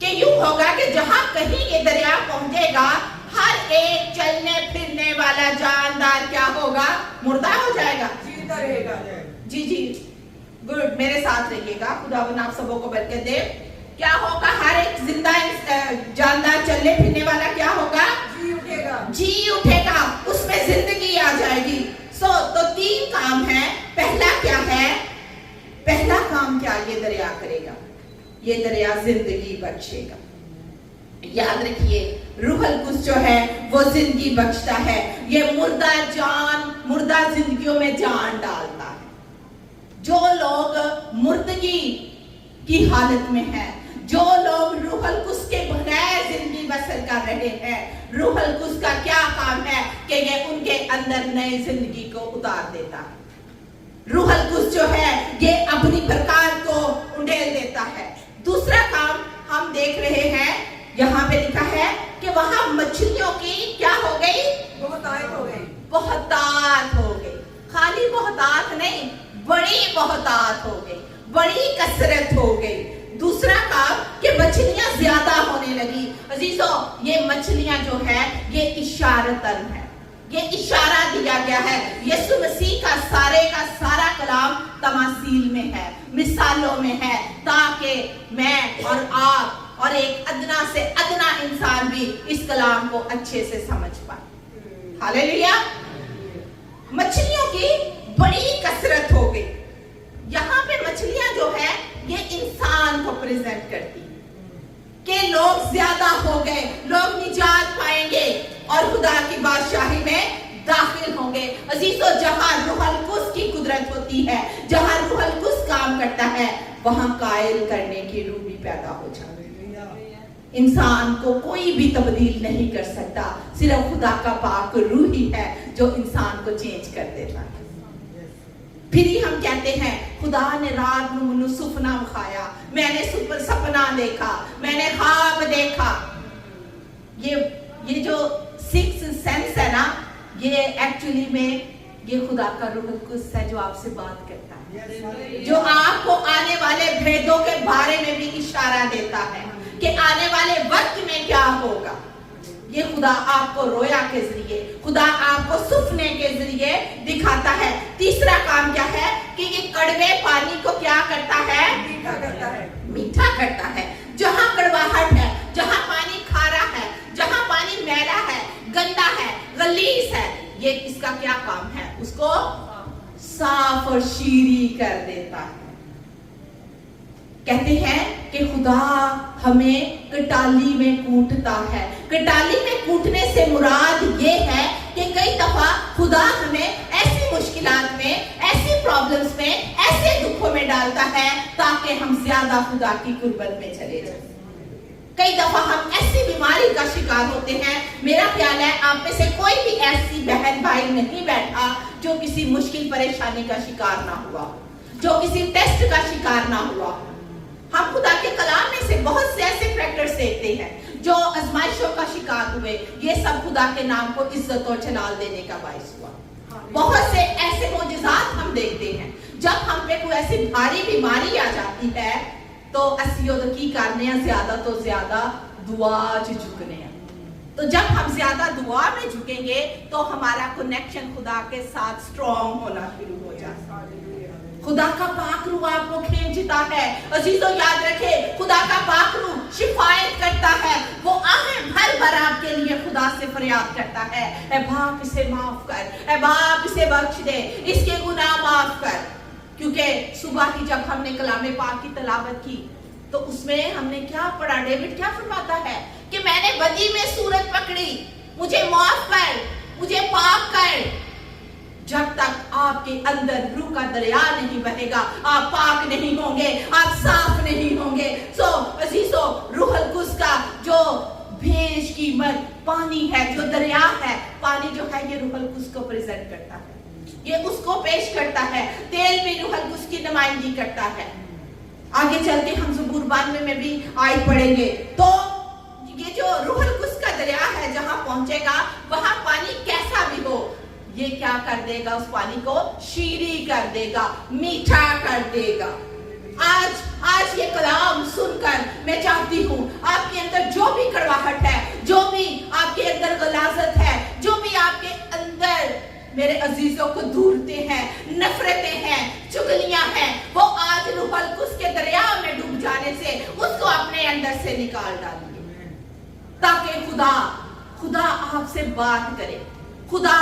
कि यूं होगा कि जहां कहीं ये दरिया पहुंचेगा, हर एक चलने फिरने वाला जानदार क्या होगा? मुर्दा हो जाएगा, जीता रहेगा। जी जी, गुड, मेरे साथ रहिएगा। खुदावन आप सबों को बरकत दे। क्या होगा? हर एक जिंदा जानदार चलने फिरने वाला क्या होगा? जी उठेगा, जी उठेगा, उसमें जिंदगी आ जाएगी। तो 3 काम है। पहला क्या है? पहला काम क्या ये दरिया करेगा? ये दरिया जिंदगी बख्शेगा। याद रखिए, रूहुल कुद्स जो है वो जिंदगी बख्शता है। ये मुर्दा जिंदगियों में जान डालता है। जो लोग मुर्दगी की हालत में हैं, जो लोग रूहुल कुद्स के बगैर जिंदगी बसर कर रहे हैं, रूहुल कुद्स का क्या काम है कि ये उनके अंदर नई जिंदगी को उतार देता है। रूहुल कुद्स जो है ये अपनी बरकत को उंडेल देता है। दूसरा काम हम देख रहे हैं, यहाँ पे लिखा है कि वहां मछलियों की क्या हो गई? बहुतायत हो गई, बहुतायत हो गई। खाली बहुतायत नहीं, बड़ी बहुतायत हो गई, बड़ी कसरत हो गई। दूसरा काम कि मछलियां ज्यादा होने लगी। अजीजों, ये मछलियां जो है ये इशारतन है, ये इशारा दिया गया है। यीशु मसीह का सारा कलाम तमासील में है, मिसालों में है, ताकि मैं और आप और एक अदना से अदना इंसान भी इस कलाम को अच्छे से समझ पाए। हालेलुया। मछलियों की बड़ी कसरत हो गई। यहाँ पे मछलियां जो है ये इंसान को प्रेजेंट करती है कि लोग ज्यादा हो गए, लोग निजात पाएंगे और खुदा की बादशाही में दाखिल होंगे। अजीजों, जहां रूहुल कुद्स की कुदरत होती है, जहां रूहुल कुद्स काम करता है, वहां कायल करने की रूह भी पैदा हो जाती है। इंसान को कोई भी तब्दील नहीं कर सकता, सिर्फ खुदा का पाक रूह ही है जो इंसान को चेंज कर देता है। फिर ही हम कहते हैं खुदा ने रात में मुझे सुपना दिखाया, मैंने सपना देखा, मैंने ख्वाब देखा। ये जो सिक्स सेंस है ना, ये एक्चुअली में ये खुदा का रूहुल कुद्स है जो आपसे बात करता है, जो आपको आने वाले भेदों के बारे में भी इशारा देता है कि आने वाले वक्त में क्या होगा। ये खुदा आपको रोया के जरिए, खुदा आपको सुपने के जरिए दिखाता है। तीसरा काम क्या है कि ये कड़वे पानी को क्या करता है? मीठा करता है। मीठा करता है। जहां कड़वाहट है, जहां पानी खारा है, जहां पानी मैला है, गंदा है, गलीज है, ये इसका क्या काम है? उसको साफ और शीरी कर देता है। कहते हैं कि खुदा हमें कटाली में कूटता है। कटाली में कूटने से मुराद ये है कि कई दफा खुदा हमें ऐसी मुश्किलात में, ऐसी प्रॉब्लम्स में, ऐसे दुखों में डालता है ताकि हम ज्यादा खुदा की कुर्बत में चले जाएं। कई दफा हम ऐसी बीमारी का शिकार होते हैं। मेरा ख्याल है आप में से कोई भी ऐसी बहन भाई नहीं बैठा जो किसी मुश्किल परेशानी का शिकार ना हुआ, जो किसी टेस्ट का शिकार ना हुआ। हम खुदा के कलाम में से बहुत से ऐसे कैरेक्टर्स देखते हैं जो आजमाइशों का शिकार हुए। ये सब खुदा के नाम को इज्जत और जलाल देने का बाइस हुआ। बहुत से ऐसे मौजज़ात हम देखते हैं। जब हम पे कोई ऐसी भारी बीमारी आ जाती है तो असियो की करने ज्यादा तो ज्यादा दुआ झुकने हैं। तो जब हम ज्यादा दुआ में झुकेंगे तो हमारा कनेक्शन खुदा के साथ स्ट्रॉन्ग होना शुरू हो जाता है। खुदा का पाक रूह आपको खींचता है। अजीजों, याद रखें, खुदा का पाक रूह शिफायत करता है। वो आहें भर भर आपके लिए खुदा से फरियाद करता है, ऐ बाप इसे माफ कर, ऐ बाप इसे बख्श दे, इसके गुनाह माफ कर। क्योंकि सुबह ही जब हमने कलाम पाक की तलावत की तो उसमें हमने क्या पढ़ा? डेविड क्या फरमाता है कि मैंने बदी में सूरत पकड़ी, मुझे माफ कर, मुझे पाक कर। जब तक आपके अंदर रूह का दरिया नहीं बहेगा, आप पाक नहीं होंगे, आप साफ नहीं होंगे। सो अजीजों, रूहुल कुद्स का जो बेशकीमत पानी है, जो दरिया है, पानी जो है ये रूहुल कुद्स को प्रेजेंट करता है, ये उसको पेश करता है। तेल भी रूहुल कुद्स की नुमाइंदगी करता है। आगे चल के हम ज़बूर 92 में भी आयत पढ़ेंगे तो ये जो रूहुल कुद्स का दरिया है जहां पहुंचेगा वहां पानी कैसा भी हो, ये क्या कर देगा? उस पानी को शीरी कर देगा, मीठा कर देगा। आज ये कलाम सुनकर मैं चाहती हूँ आपके अंदर जो भी कड़वाहट है, जो भी आपके अंदर गलाजत है, जो भी आपके अंदर मेरे अजीजों को दूरते हैं, नफरतें हैं, चुगलियां हैं, वो आज रूहुल कुद्स के दरिया में डूब जाने से उसको अपने अंदर से निकाल डालिए ताकि खुदा आपसे बात करे, खुदा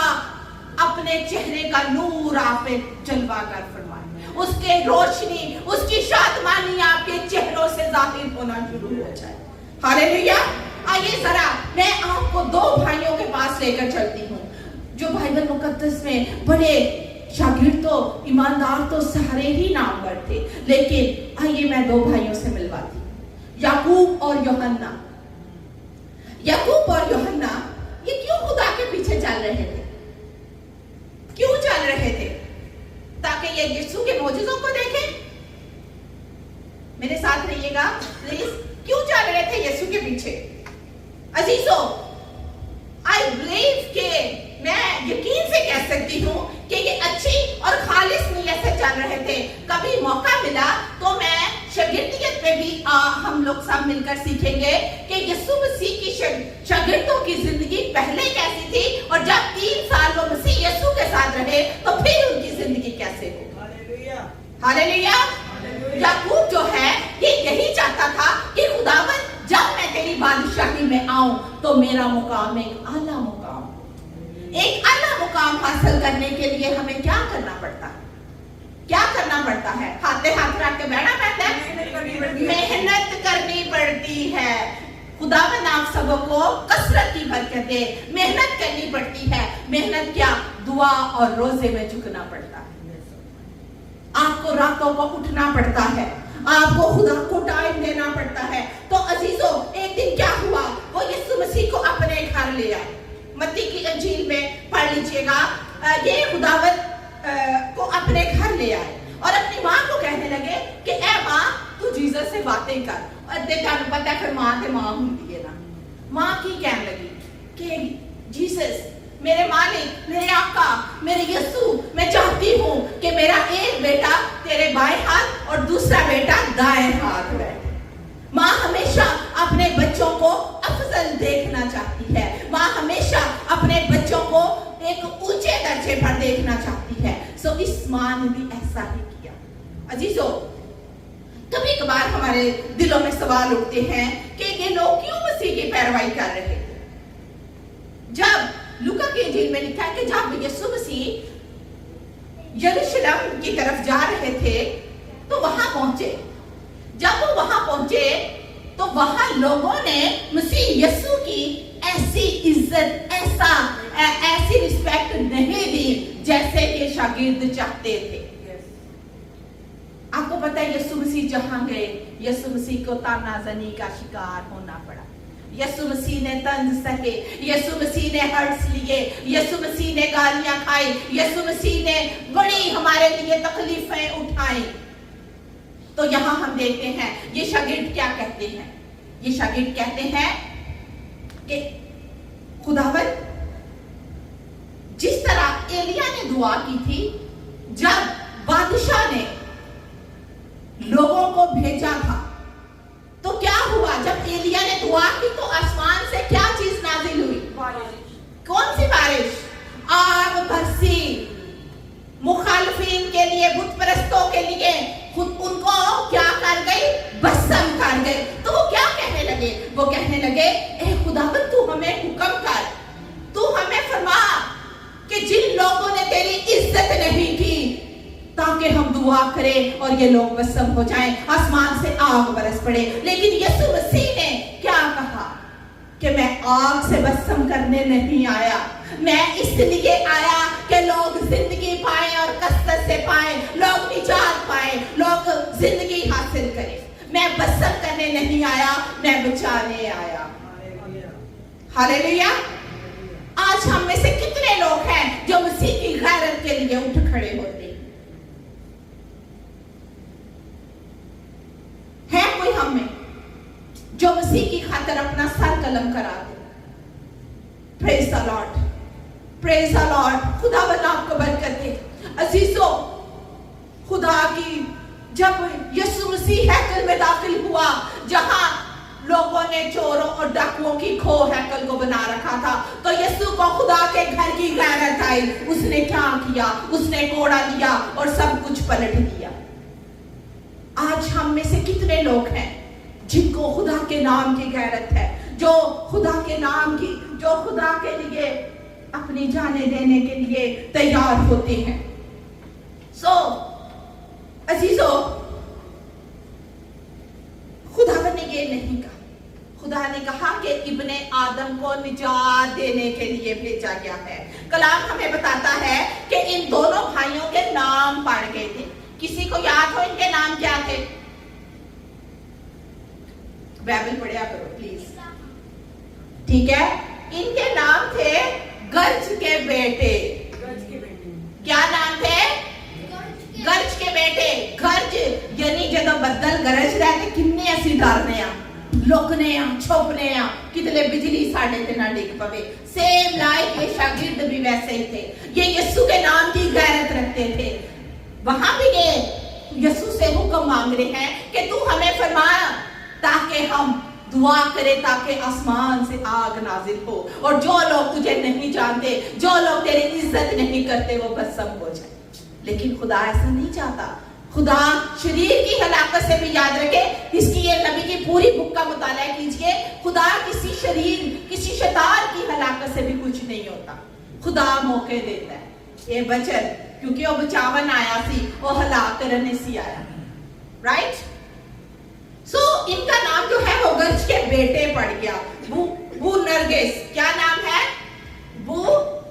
अपने चेहरे का नूर आप पे जलवा कर फरमाए, उसके रोशनी, उसकी शादमानी आपके चेहरों से जाहिर होना शुरू हो जाए। हालेलुया। आइए जरा मैं आपको दो भाइयों के पास लेकर चलती हूँ जो बाइबल मुकद्दस में बड़े शागिर्द तो, ईमानदार तो सारे ही नामवर थे, लेकिन आइए मैं दो भाइयों से मिलवाती हूँ, याकूब और यूहन्ना। याकूब और यूहन्ना ये क्यों खुदा के पीछे चल रहे थे? क्यों चल रहे थे? ताकि ये यीशु के मौजूदों को देखें। मेरे साथ रहिएगा प्लीज। क्यों चल रहे थे यीशु के पीछे? अजीजों, आई बिलीव के मैं यकीन से कह सकती हूँ कि ये अच्छी और खालिस नीयत से चल रहे थे। कभी मौका मिला तो मैं शागिर्दियत में भी हम लोग सब मिलकर सीखेंगे कि यीशु मसीह की शागिर्दों की जिंदगी पहले कैसी थी और जब 3 साल वो मसीह यीशु के साथ रहे तो फिर उनकी जिंदगी कैसे हो। हालेलुया। याकूब जो है ये यही चाहता था कि खुदावंद जब मैं तेरी बादशाही में आऊं तो मेरा मुकाम एक आला मुकाम। एक आला मुकाम हासिल करने के लिए हमें क्या करना पड़ता है? क्या करना पड़ता है? हाथे हाथ रख के बैठना पड़ता है, मेहनत करनी पड़ती है। खुदावंद आप सबको कसरत की बरकत दे। मेहनत करनी पड़ती है। मेहनत क्या? दुआ और रोजे में झुकना पड़ता है। आपको रातों को उठना पड़ता है, आपको खुदा को टाइम देना पड़ता है। तो अजीजों, एक दिन क्या हुआ? वो यीशु मसीह को अपने घर ले आए। मत्ती की इंजील में पढ़ लीजिएगा, ये खुदावंद को अपने घर ले आए और अपनी माँ को कहने लगे कि ए माँ, तू जीसस से बातें कर। और देखा पता है फिर माँ के माँ होती है ना, माँ की कहने लगी कि जीसस, मेरे मालिक, मेरे आका, मेरे यीशु, मैं चाहती हूँ कि मेरा एक बेटा तेरे बाएं हाथ और दूसरा बेटा दाएं हाथ बैठे। माँ हमेशा अपने बच्चों को अफजल देखना चाहती है। माँ हमेशा अपने बच्चों को एक ऊंचे दर्जे पर देखना चाहती है। सो इस माँ ने भी ऐसा ही किया। अजीजों, कभी कभार हमारे दिलों में सवाल उठते हैं कि ये लोग क्यों मसीह की पैरवाई कर रहे थे। जब लूका की इंजील में लिखा है कि जब यीशु मसीह यरूशलेम की तरफ जा रहे थे तो वहां पहुंचे। जब वो वहां पहुंचे तो वहां लोगों ने मसीह यीशु की ऐसी इज्जत, ऐसी रिस्पेक्ट नहीं दी जैसे कि शागिर्द चाहते थे। आपको पता है यीशु मसीह जहां गए, यीशु मसीह को तानाजनी का शिकार होना पड़ा। यीशु मसीह ने तंज सहे, यीशु मसीह ने हर्ट्स लिए, यीशु मसीह ने गालियां खाई, यीशु मसीह ने बड़ी हमारे लिए तकलीफें उठाई। तो यहां हम देखते हैं ये शागिर्द क्या कहते हैं। ये शागिर्द कहते हैं कि खुदावंद, जिस तरह एलिया ने दुआ की थी, जब बादशाह ने लोगों को भेजा था, तो क्या हुआ? जब एलिया ने दुआ की तो आसमान से क्या चीज नाजिल हुई? कौन सी बारिश? आग बरसी। मुखालिफिन के लिए, बुत परस्तों के लिए खुद उनको क्या कर गई? भस्म कर गई। तो वो क्या कहने लगे? वो कहने लगे, ए खुदावंद, तू हमें हुक्म कर, तू हमें फरमा कि जिन लोगों ने तेरी इज्जत नहीं की, ताकि हम दुआ करें और ये लोग भस्म हो जाएं, आसमान से आग बरस पड़े। लेकिन यीशु मसीह ने क्या कहा कि मैं आग से भस्म करने नहीं आया, मैं इसलिए आया कि लोग जिंदगी पाएं और कसरत से पाएं, लोग निजात पाएं, लोग जिंदगी हासिल करें। मैं भस्म करने नहीं आया, मैं बचाने आया। हालेलुया। आज हम में से कितने लोग हैं जो मसीह की गैरत के लिए उठ खड़े होते हैं? कोई हम में जो मसीह की खातिर अपना सर कलम करा दे? Praise the Lord, praise the Lord. खुदावंद आपको बरकत दे। अजीजों, खुदा की जब यीशु मसीह हैकल में दाखिल हुआ, जहां लोगों ने चोरों और डाकुओं की खो हैकल को बना रखा था, तो यीशु को खुदा के घर की गैरत आई। उसने क्या किया? उसने कोड़ा लिया और सब कुछ पलट दिया। आज हम में से कितने लोग हैं जिनको खुदा के नाम की गैरत है, जो खुदा के नाम की, जो खुदा के लिए अपनी जाने देने के लिए तैयार होते हैं? अजीजों, खुदावंद ने ये नहीं कहा। खुदा ने कहा कि इब्ने आदम को निजात देने के लिए भेजा गया है। कलाम हमें बताता है कि इन दोनों भाइयों के नाम पढ़ गए थे। किसी को याद हो इनके नाम क्या थे? बाइबल पढ़िया करो प्लीज, ठीक है? इनके नाम थे गर्ज के बेटे। क्या नाम थे? गर्ज के बेटे। गर्ज यानी जब बदल गरज रहे थे, किन्ने असी डरने आ, लुकने आ, छुपने आ, कितने बिजली साढ़े ते ना डिग पवे। सेम लाइक ये शागिर्द भी वैसे ही थे। ये यीशु के नाम की गैरत रखते थे। वहां भी ये यीशु से हुक्म मांग रहे हैं कि तू हमें फरमा, ताकि हम दुआ करें, ताकि आसमान से आग नाजिल हो और जो लोग तुझे नहीं जानते, जो लोग तेरी इज्जत नहीं करते, वो भस्म हो जाए। लेकिन खुदा ऐसा नहीं चाहता। खुदा शरीर की हलाकत से भी याद रखे। इसकी ये नबी की पूरी बुक का मुताला कीजिए। खुदा किसी शरीर, किसी शैतान की हलाकत से भी कुछ नहीं होता। खुदा मौके देता है ये बचन, क्योंकि वो बचावन आया सी, वो हलाक करने सी आया, राइट? सो इनका नाम जो है वो गर्ज के बेटे पड़ गया, बू नरगिस। क्या नाम है? बू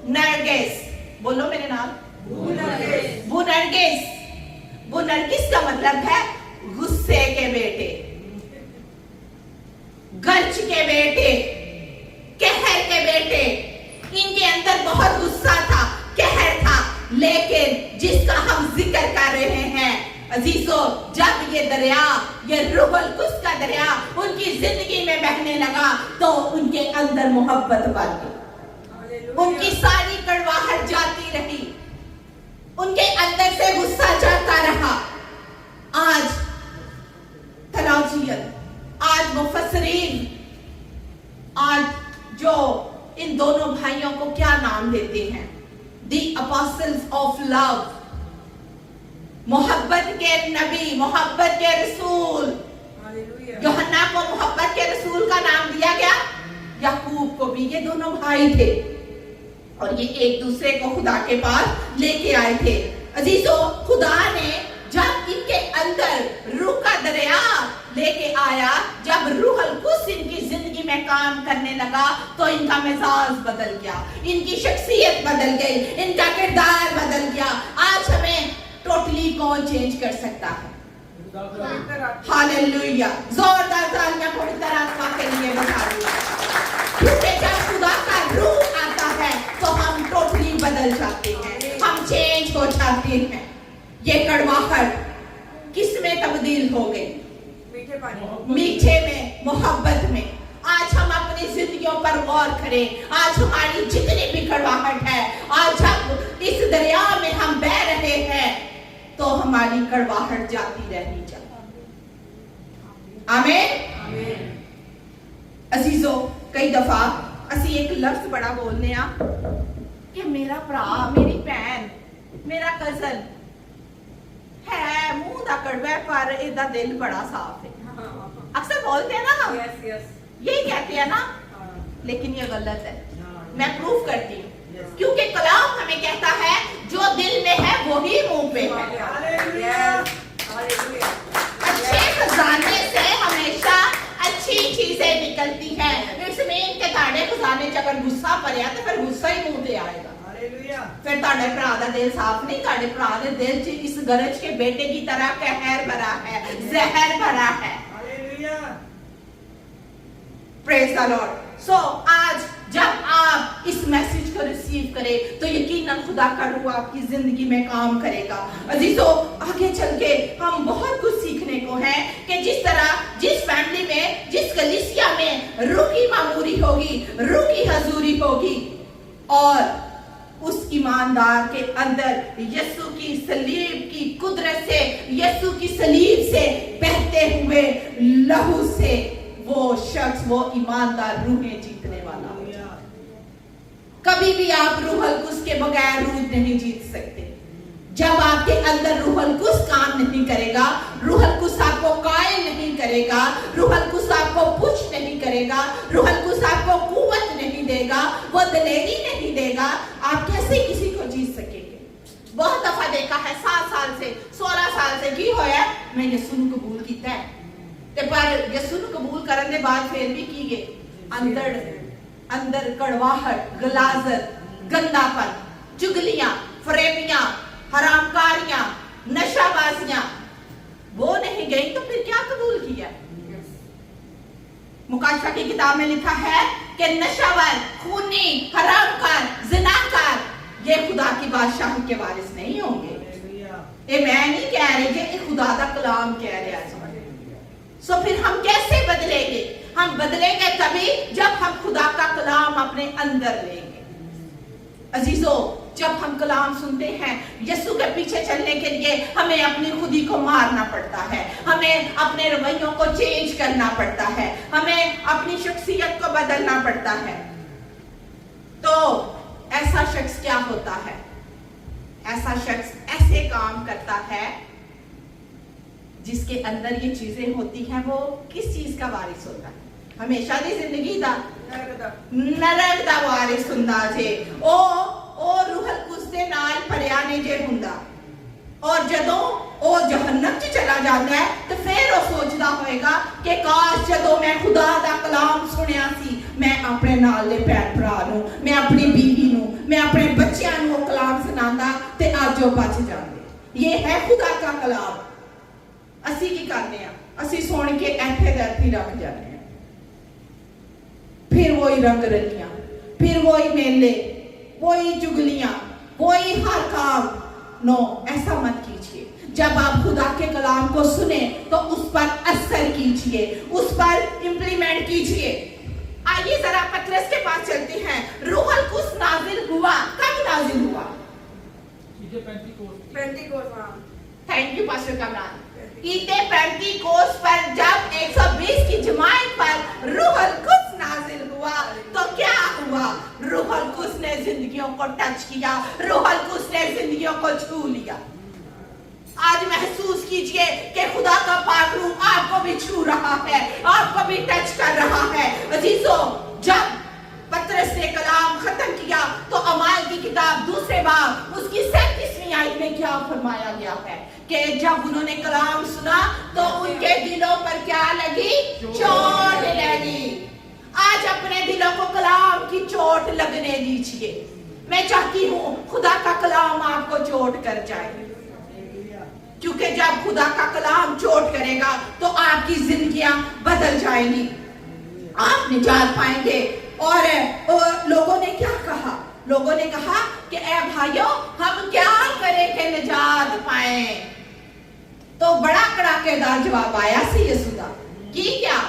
नरगिस। बोलो मेरे नाम। बू नरगिस। बू नरगिस का मतलब है गुस्से के बेटे, गर्ज के बेटे, कहर के बेटे। इनके अंदर बहुत गुस्सा था, कहर था, लेकिन जिसका हम जिक्र कर रहे हैं अजीजों, जब ये दरिया, ये रूहुल कुद्स का दरिया उनकी जिंदगी में बहने लगा तो उनके अंदर मोहब्बत बढ़ गई, उनकी सारी कड़वाहट जाती रही, उनके अंदर से गुस्सा जाता रहा। आज तलाजियत, आज मुफस्सिरीन, आज जो इन दोनों भाइयों को क्या नाम देते हैं? दी अपोस्टल्स ऑफ लव, मोहब्बत के नबी, मोहब्बत के रसूल। यूहन्ना को मोहब्बत के रसूल का नाम दिया गया, याकूब को भी। ये दोनों भाई थे और ये एक दूसरे को खुदा के पास लेके आए थे। अजीजों, खुदा ने जब इनके अंदर रूह का दरिया लेके आया, जब रूहुल कुद्स इनकी जिंदगी में काम करने लगा तो इनका मिजाज बदल गया, इनकी शख्सियत बदल गई, इनका किरदार बदल गया। आज हमें टोटली कौन चेंज कर सकता है? हालेलुया। जोरदार तालियां पवित्र आत्मा के लिए बजा दीजिए, क्योंकि जब खुदा का रूह आता है तो हम टोटली बदल जाते हैं, हम चेंज हो जाते हैं। ये कड़वाहट किस में तब्दील हो गई? मीठे में, मोहब्बत में। आज हम अपनी जिंदगियों पर गौर करें। आज हमारी जितनी भी कड़वाहट है, आज हम इस दरिया में हम बह रहे हैं तो हमारी कड़वाहट जाती रहनी चाहिए। आमीन। अजीजों, कई दफा असी एक लफ्ज बड़ा बोलने आ कि मेरा भरा, मेरी भैन, मेरा कजन है, मुंह दा कड़वा पर इदा दिल बड़ा साफ है। अक्सर बोलते हैं ना हम, यही कहते हैं ना, लेकिन ये गलत है। मैं प्रूफ करती हूँ, क्योंकि कलाम हमें कहता है जो दिल में है वही मुंह पे है। अच्छे खजाने से हमेशा अच्छी चीजें निकलती हैं। इसमें के ताड़े खजाने च अगर गुस्सा भरिया तो फिर गुस्सा ही मुंह ते आएगा। फिर ताड़े भरा दा दिल साफ नहीं, ताड़े भरा दे दिल च इस गरज के बेटे की तरह कहर भरा है, जहर भरा है। Praise the Lord. सो आज जब आप इस मैसेज को रिसीव करें तो यकीनन खुदा का रूह आपकी जिंदगी में काम करेगा। अजीजों, आगे चल के हम बहुत कुछ सीखने को है कि जिस तरह, जिस फैमिली में, जिस कलीसिया में रूह की मामूरी होगी, रूह की हजूरी होगी और उस ईमानदार के अंदर यीशु की सलीब की कुदरत से, यीशु की सलीब से बहते हुए लहू से वो शख्स, वो ईमानदार रूहें जीतने वाला। कभी भी आप रूहुल कुद्स के बगैर रूह नहीं जीत सकते। जब आपके अंदर रूहुल कुद्स काम नहीं करेगा, रूहुल कुद्स आपको कायल नहीं करेगा, रूहुल कुद्स आपको पुश नहीं करेगा, रूहुल कुद्स आपको कुव्वत नहीं देगा, वो दलेरी नहीं देगा, आप कैसे किसी को जीत सकेंगे? बहुत दफा देखा है, 7 साल से 16 साल से की होया मैं यीशु को कबूल किया है, ते पर यीशु को कबूल करने के बाद फिर भी की गए अंदर कड़वाहट, गलाजत, गंदापन, चुगलियां, फरेबियां, हरामकारियां, नशाबाजियां, वो नहीं गई तो फिर क्या कबूल किया? मुकाशफा की किताब में लिखा है कि नशावर, खूनी, हरामकार, जिनाकार ये खुदा की बादशाही के वारिस नहीं होंगे। ये मैं नहीं कह रही, ये खुदा का कलाम कह रहा है। सो फिर हम कैसे बदलेंगे? हम बदलेंगे तभी जब हम खुदा का कलाम अपने अंदर लेंगे। अजीजों, जब हम कलाम सुनते हैं, यीशु के पीछे चलने के लिए हमें अपनी खुदी को मारना पड़ता है, हमें अपने रवैयों को चेंज करना पड़ता है, हमें अपनी शख्सियत को बदलना पड़ता है। तो ऐसा शख्स क्या होता है? ऐसा शख्स ऐसे काम करता है जिसके अंदर ये चीजें होती हैं। वो किस चीज का वारिस होता है? हमेशा दी जिंदगी दा नरक दा वारिस हुंदा जे। ओ ਉਹ ਰੂਹਲ ਕੁਦਸ ਦੇ ਨਾਲ ਭਰਿਆ ਨਹੀਂ ਜੇ ਹੁੰਦਾ ਔਰ ਜਦੋਂ ਉਹ ਜਹੰਨਮ 'ਚ ਚਲਾ ਜਾਂਦਾ ਹੈ ਤੇ ਫਿਰ ਉਹ ਸੋਚਦਾ ਹੋਏਗਾ ਕਿ ਕਾਸ਼ ਜਦੋਂ ਮੈਂ ਖੁਦਾ ਦਾ ਕਲਾਮ ਸੁਣਿਆ ਸੀ ਮੈਂ ਆਪਣੇ ਨਾਲ ਦੇ ਭੈਣ ਭਰਾ ਨੂੰ ਮੈਂ ਆਪਣੀ ਬੀਵੀ ਨੂੰ ਮੈਂ ਆਪਣੇ ਬੱਚਿਆਂ ਨੂੰ ਉਹ ਕਲਾਮ ਸੁਣਾਉਂਦਾ ਤੇ ਅੱਜ ਉਹ ਬਚ ਜਾਂਦੇ। ਇਹ ਹੈ ਖੁਦਾ ਦਾ ਕਲਾਮ। ਅਸੀਂ ਕੀ ਕਰਦੇ ਆ? ਅਸੀਂ ਸੁਣ ਕੇ ਇੱਥੇ ਦਾ ਇੱਥੇ ਰੱਖ ਜਾਂਦੇ ਆ। फिर वही रंग रलियां, फिर वही मेले, वही चुगलियां, वही हर काम। नो, ऐसा मत कीजिए। जब आप खुदा के कलाम को सुने तो उस पर असर कीजिए, उस पर इम्प्लीमेंट कीजिए। आइए जरा पतरस के पास चलते हैं। रूहुल कुद्स नाजिल हुआ, कब नाजिल हुआ? Thank you pastor Kamran. ईदे पेंटिकोस पर जब 120 की जमात पर रूहुल कुद्स नाजिल हुआ तो क्या हुआ? रूहुल कुद्स ने जिंदगियों को टच किया, रूहुल कुद्स ने जिंदगियों को छू लिया। आज महसूस कीजिए कि खुदा का पाक रूह आपको भी छू रहा है, आपको भी टच कर रहा है। अजीजों, जब पतरस ने कलाम खत्म किया तो अमाल की किताब दूसरे बाब उसकी 37वीं आयत में क्या फरमाया गया है कि जब उन्होंने कलाम सुना तो उनके दिलों पर क्या लगी? चोट लगी। आज अपने दिलों को कलाम की चोट लगने दीजिए। मैं चाहती हूँ खुदा का कलाम आपको चोट कर जाए, क्योंकि जब खुदा का कलाम चोट करेगा तो आपकी जिंदगियां बदल जाएंगी, आप निजात पाएंगे। और लोगों ने क्या कहा? लोगों ने कहा कि ए भाइयों, हम क्या करें कि निजात पाए? तो बड़ा कड़ाकेदार जवाब आया सी यीशु दा कि क्या?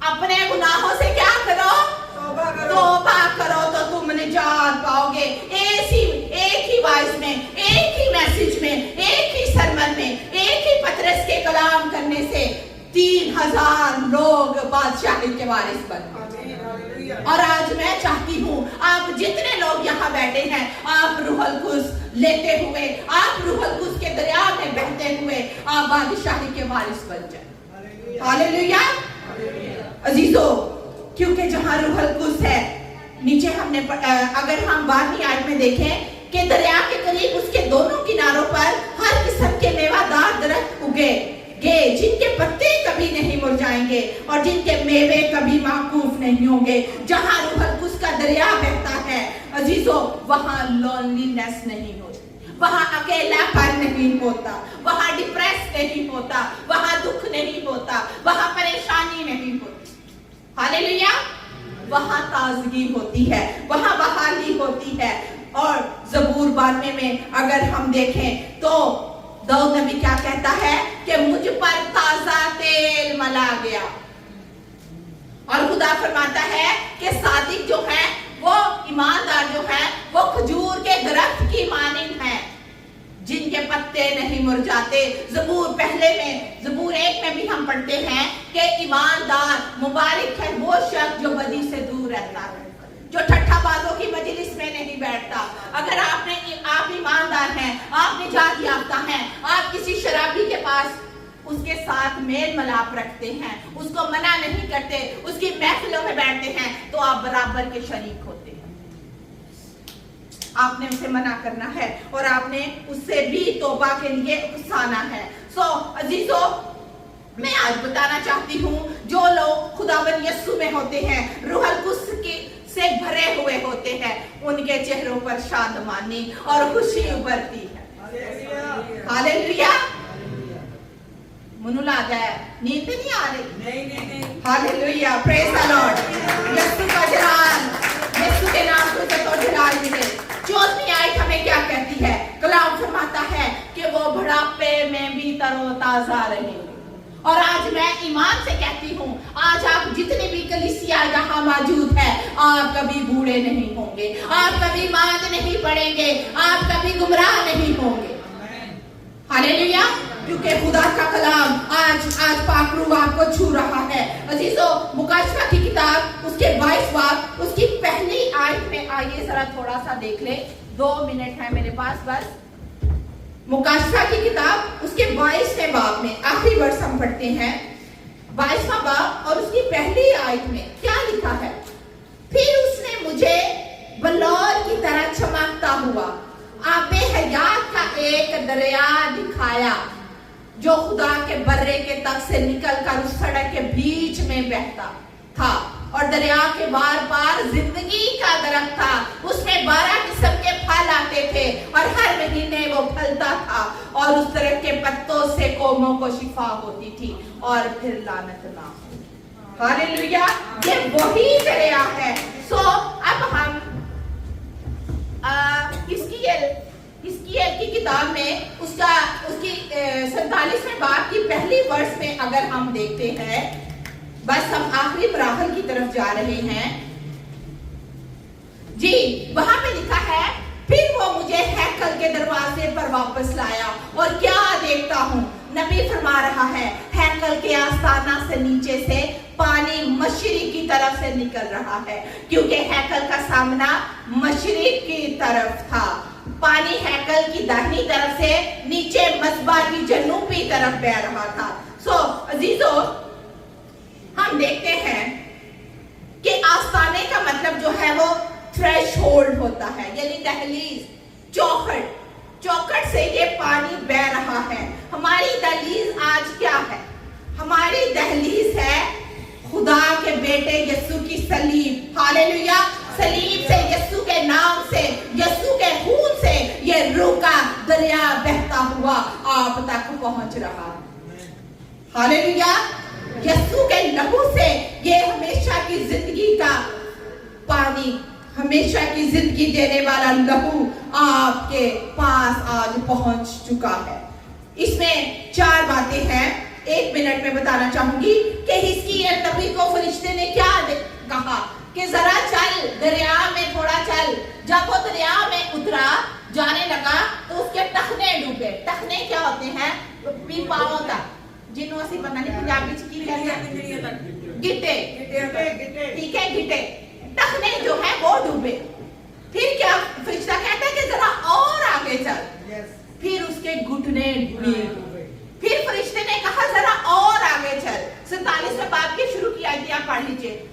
अपने गुनाहों से क्या करो? तौबा करो तो तुम निजात पाओगे। एक ही वॉइस में, एक ही मैसेज में, एक ही सरमन में, एक ही पतरस के कलाम करने से 3000 लोग बादशाही के वारिस बन गए। और आज मैं चाहती हूँ आप जितने लोग यहाँ बैठे हैं, आप रूहुल कुद्स लेते हुए, आप रूहुल कुद्स के दरिया में बहते हुए आप बादशाही के वारिस बन जाए। हालेलुया। अजीजों, क्योंकि जहाँ रूहुल कुद्स है, नीचे हमने अगर हम 12वीं आयत में देखें कि दरिया के करीब उसके दोनों किनारों पर हर किस्म के मेवादार दरख्त उगे जिनके पत्ते कभी नहीं मुरझाएंगे और जिनके मेवे कभी माकूफ नहीं होंगे। जहाँ रूहुल कुद्स का दरिया बहता है अजीजों, वहाँ लोनलीनेस नहीं होती, वहाँ अकेलापन नहीं होता, वहाँ डिप्रेस नहीं होता, वहाँ दुख नहीं होता, वहाँ परेशानी नहीं होती। हालेलुया। वहाँ ताजगी होती है, वहाँ बहाली होती है। और ज़बूर 92 में अगर हम देखें तो दाऊद नबी क्या कहता है कि मुझ पर ताजा तेल मला गया। और खुदा फरमाता है कि सादिक जो है, वो ईमानदार जो है, वो खजूर के दरख्त की मानिंद है जिनके पत्ते नहीं मुरझाते। ज़बूर 1 में भी हम पढ़ते हैं कि ईमानदार मुबारक है वो शख्स जो बदी से दूर रहता है, जो ठट्ठाबाजों की मजलिस में नहीं बैठता। अगर आप ईमानदार हैं, आप निजात याफ्ता हैं, आप किसी शराबी के पास उसके साथ मेल मिलाप रखते हैं, उसको मना नहीं करते, उसकी महफिलों में बैठते हैं, तो आप बराबर के शरीक होते हैं। आपने उसे मना करना है और आपने उससे भी तौबा के लिए उकसाना है। अजीजों, मैं आज बताना चाहती हूँ, जो लोग खुदावन यीशु में होते हैं, रूहुल कुद्स से भरे हुए होते हैं, उनके चेहरों पर शादमानी और खुशी उभरती है। हालेलुया। मुनु ला जाए, नींद नहीं आ रही? नहीं। Hallelujah, praise the Lord. यीशु का जलाल, यीशु के नाम से तो जलाल मिले। 14वीं आयत हमें क्या कहती है? कलाम फरमाता है कि वो बुढ़ापे में भी तरोताजा रहेंगे। और आज मैं ईमान से कहती हूँ, आज आप जितने भी कलीसिया यहाँ मौजूद है, आप कभी बूढ़े नहीं होंगे, आप कभी मांद नहीं पड़ेंगे, आप कभी गुमराह नहीं होंगे। हालेलुया। क्योंकि खुदा का कलाम आज पाक रूह आपको छू रहा है। अजीजों, मुकाशफा की किताब उसके 22 बाब उसकी पहली आयत में आइए जरा थोड़ा सा देख ले, 2 मिनट है मेरे पास बस। मुकाशफा की किताब उसके 22वें बाब में आखिरी वर्ष हम पढ़ते हैं, 22वां बाब और उसकी पहली आयत में क्या लिखा है? मुझे बलौर की तरह चमकता हुआ आबे हयात का एक दरिया दिखाया, जो खुदा के बर्रे के तक से निकलकर उस सड़क के बीच में बहता था। और दरिया के बार बार जिंदगी का दरख्त था, उसमें 12 किस्म के फल आते थे और हर महीने वो फलता था, और उस तरह के पत्तों से कौमों को शिफा होती थी और फिर लानत ना हो। हालेलुया, ये वही दरिया है। सो अब हम हिस्कियेल की किताब में उसकी 47वें बाब की पहली वर्ष में अगर हम देखते हैं, बस हम आखिरी मराहल की तरफ जा रहे हैं जी। वहां पे लिखा है, फिर वो मुझे हैकल के दरवाजे पर वापस लाया और क्या देखता हूँ, नबी फरमा रहा है, हैकल के आस्थाना से नीचे से पानी मशरिक की तरफ से निकल रहा है, क्योंकि हैकल का सामना मशरिक की तरफ था। पानी हैकल की दाहिनी तरफ से नीचे मस्बा की जनूबी तरफ बह रहा था। सो अजीजों, हम देखते हैं कि आस्थाने का मतलब जो है वो थ्रेशोल्ड होता है, यानी दहलीज, चौखट। चौखट से ये पानी बह रहा है। हमारी दहलीज आज क्या है? हमारी दहलीज है खुदा के बेटे यीशु की सलीब। हालेलुया, सलीब से, यीशु के नाम से, यीशु के खून से ये रूह का दरिया बहता हुआ आप तक पहुंच रहा है। हालेलुया, यीशु के लहू से ये हमेशा की जिंदगी का पानी, हमेशा की जिंदगी देने वाला लहू आपके पास आज पहुंच चुका है। इसमें 4 बातें हैं, 1 मिनट में बताना चाहूंगी कि हिस्कियेल नबी को फरिश्ते ने क्या कहा कि जरा चल, दरिया में थोड़ा चल। जब वो दरिया में उतरा, जाने लगा, तो उसके टखने डूबे। टखने क्या होते हैं? पीपाओं तक, जिन्हों से पता नहीं पंजाबी में की कहते हैं, गिट्टे, ठीक है, गिट्टे, टखने जो है वो डूबे। फिर क्या फरिश्ता कहता है कि जरा और आगे चल, फिर उसके घुटने डूबे। फिर फरिश्ते ने कहा जरा और आगे चल। 47वें बाब के शुरू की आयत आप पढ़ लीजिए,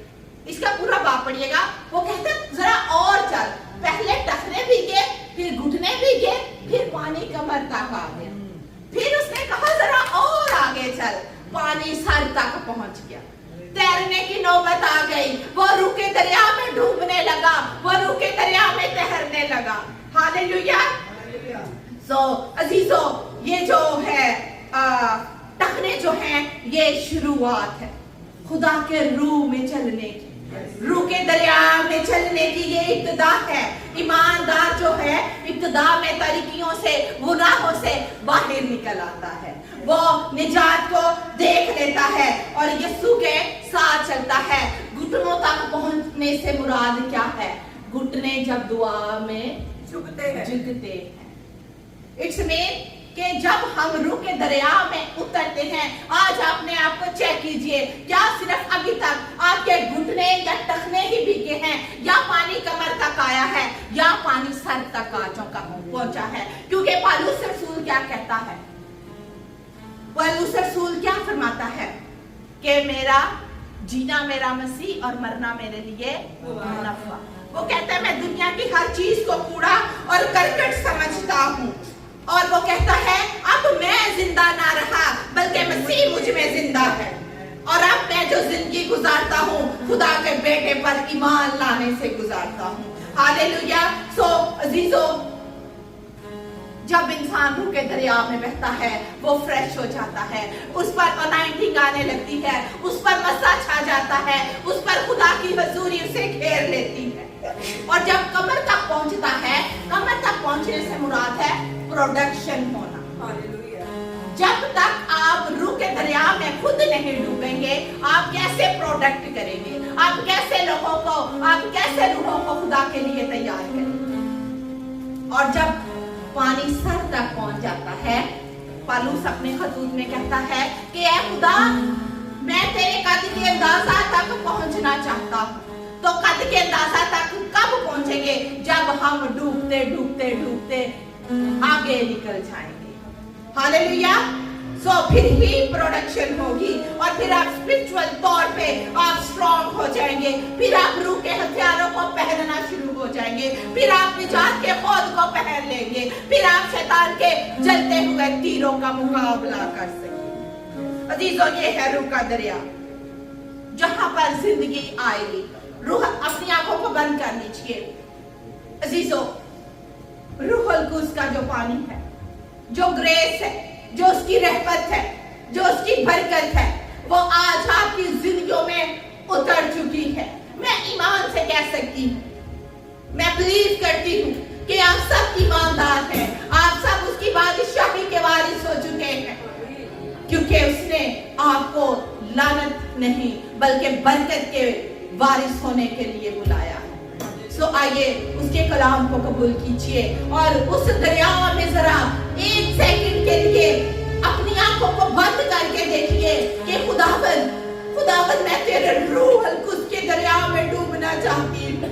इसका पूरा बाब पढ़िएगा। वो कहते हैं जरा और चल, पहले टखने भीगे, फिर घुटने भीगे, फिर पानी कमर तक आ गया। फिर उसने कहा जरा और आगे चल, पानी सर तक पहुंच गया। तैरने की नौबत आ गई, वो रुके दरिया में डूबने लगा, वो रुके दरिया में तैरने लगा। हालेलुया। सो अजीजों, ये जो है टखने जो हैं, ये शुरुआत है खुदा के रूह में चलने की, रूह के दरिया में चलने की ये इब्तिदा है। ईमानदार जो है इब्तिदा में तरीकियों से, गुनाहों से बाहर निकल आता है, वो निजात को देख लेता है और यीशु के साथ चलता है। घुटनों तक पहुंचने से मुराद क्या है? घुटने जब दुआ में झुकते हैं। इट्स मीन कि जब हम रूह के दरिया में उतरते हैं, आज आपने आपको चेक कीजिए, क्या सिर्फ अभी तक आपके घुटने या टखने ही भीगे हैं, या पानी कमर तक आया है, या पानी सर तक आ चुका पहुंचा है? क्योंकि पौलुस रसूल क्या कहता है? पौलुस रसूल क्या फरमाता है कि मेरा जीना मेरा मसीह और मरना मेरे लिए नफा। वो कहता है मैं दुनिया की हर चीज को कूड़ा और करकट समझता हूँ, और वो कहता है अब मैं जिंदा ना रहा बल्कि मसीह मुझ में जिंदा है, और अब मैं जो जिंदगी गुजारता हूँ खुदा के बेटे पर ईमान लाने से गुजारता हूँ। हालेलुया। सो अजीजों, जब इंसान रूह के दरिया में बहता है वो फ्रेश हो जाता है, उस पर अनाइंटिंग आने लगती है, उस पर मज़ा छा जाता है, उस पर खुदा की हजूरी उसे घेर लेती है। और जब कमर तक पहुंचता है, कमर तक पहुंचने से मुराद है प्रोडक्शन होना। जब तक आप रूह के दरिया में खुद नहीं डूबेंगे, आप कैसे प्रोडक्ट करेंगे? आप कैसे लोगों को, आप कैसे रूहों को खुदा के लिए तैयार करेंगे? और जब पानी सर तक पहुंच जाता है, पौलुस अपने खतूत में कहता है कि ऐ खुदा, मैं तेरे कद के अंदाजा तक पहुंचना चाहता हूँ। तो कद के अंदाजा तक कब पहुंचेंगे? जब हम डूबते डूबते डूबते आगे निकल जाएंगे। हालेलुया। सो फिर ही प्रोडक्शन होगी और फिर आप स्पिरिचुअल तौर पे आप स्ट्रॉन्ग हो जाएंगे। फिर आप रूह के हथियारों को पहनना शुरू हो जाएंगे। फिर आप निजात के पौध को पहन लेंगे। फिर आप शैतान के जलते हुए तीरों का मुकाबला कर सकेंगे। अजीजों, ये है रूह का दरिया जहां पर जिंदगी आएगी। रूह अपनी आंखों को बंद कर लीजिए। अजीजों, रूहुल कुद्स का जो पानी है, जो ग्रेस है, जो उसकी रहमत है, जो उसकी बरकत है, वो आज आपकी जिंदगियों में उतर चुकी है। मैं ईमान से कह सकती हूँ, मैं बिलीव करती हूँ कि आप सब ईमानदार हैं। आप सब उसकी बादशाही के वारिस हो चुके हैं, क्योंकि उसने आपको लानत नहीं बल्कि बरकत के वारिस होने के लिए बुलाया है। सो आइए उसके कलाम को कबूल कीजिए और उस दरिया में जरा एक सेकंड के लिए अपनी आंखों को बंद करके देखिए कि खुदावंद मैं तेरे रूहुल कुद्स के दरिया में डूबना चाहती हूँ।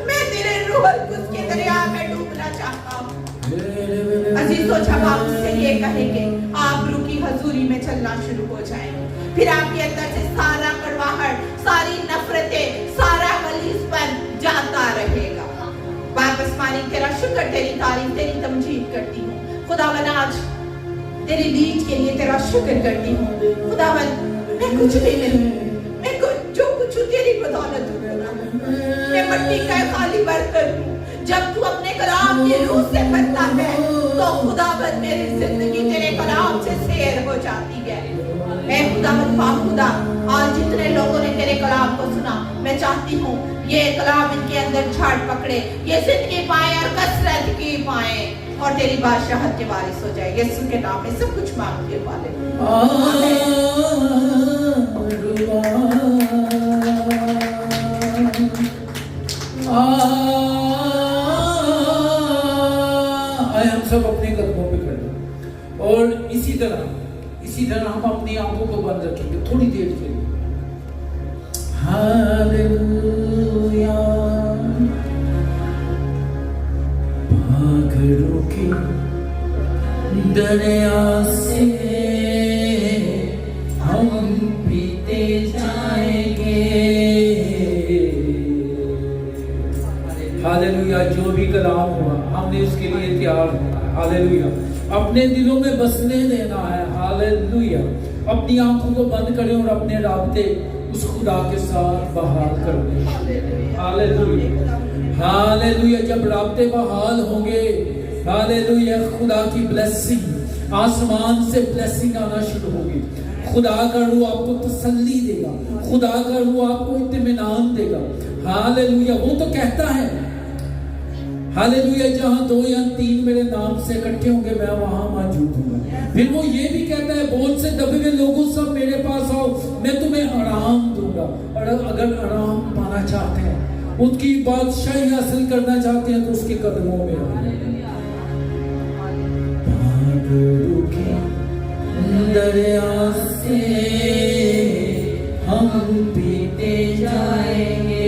मैं तेरे रूहुल कुद्स के दरिया में डूबना चाहता हूँ। अजीजों, जब आप उससे ये कहेंगे, आप रूह की हजूरी में चलना शुरू हो जाएंगे। फिर आपके अंदर से सारा कड़वाहट, सारी नफरतें, सारा गलीजपन जाता रहेगा। वापस मानी, तेरा शुक्र, तेरी तारीफ, तेरी तमजीद करती हूँ। खुदावन, आज तेरी लीड के लिए तेरा शुक्र करती हूँ। खुदावन, मैं कुछ नहीं हूँ, मैं जो कुछ हूँ तेरी बदौलत हूँ। मैं मट्टी का खाली बर्तन हूँ। जब तू अपने कलाम की रूह से भरता है तो खुदावन मेरी जिंदगी तेरे कलाम से सैर हो जाती है। मैं खुदावन पाक खुदा, आज जितने लोगों ने तेरे कलाम को सुना, मैं चाहती हूँ ये कलाम इनके अंदर झाड़ पकड़े, ये जिंदगी पाए और कसरत की पाए और तेरी बादशाहत के वारिस हो जाए। यीशु के नाम में सब कुछ मांगते वाले आए हम सब अपने कदमों पे खड़े और इसी तरह हम अपनी आंखों को बंद रखेंगे थोड़ी देर के लिए। हालेलुया। भागरों के दरिया से हम पीते जाएंगे। हालेलुया। जो भी कलाम हुआ हमने उसके लिए तैयार होना है। हालेलुया। अपने दिलों में बसने देना है। हालेलुया। अपनी आंखों को बंद करें और अपने राब्ते उस खुदा के साथ बहाल कर दें। हालेलुया। हालेलुया। जब राब्ते बहाल होंगे, हालेलुया, खुदा की ब्लेसिंग, आसमान से ब्लेसिंग आना शुरू होगी। खुदा का रूह आपको तसल्ली देगा, खुदा का रूह आपको इत्मीनान देगा। हालेलुया। वो तो कहता है, हालेलुया, जहां 2 या 3 मेरे नाम से इकट्ठे होंगे मैं वहां मौजूद हूँ। फिर वो ये भी कहता है, बोझ से दबे हुए लोगों सब मेरे पास आओ, मैं तुम्हें आराम दूंगा। और अगर आराम पाना चाहते हैं, उसकी बादशाही हासिल करना चाहते हैं, तो उसके कदमों में दरिया से हम पीते जाएंगे।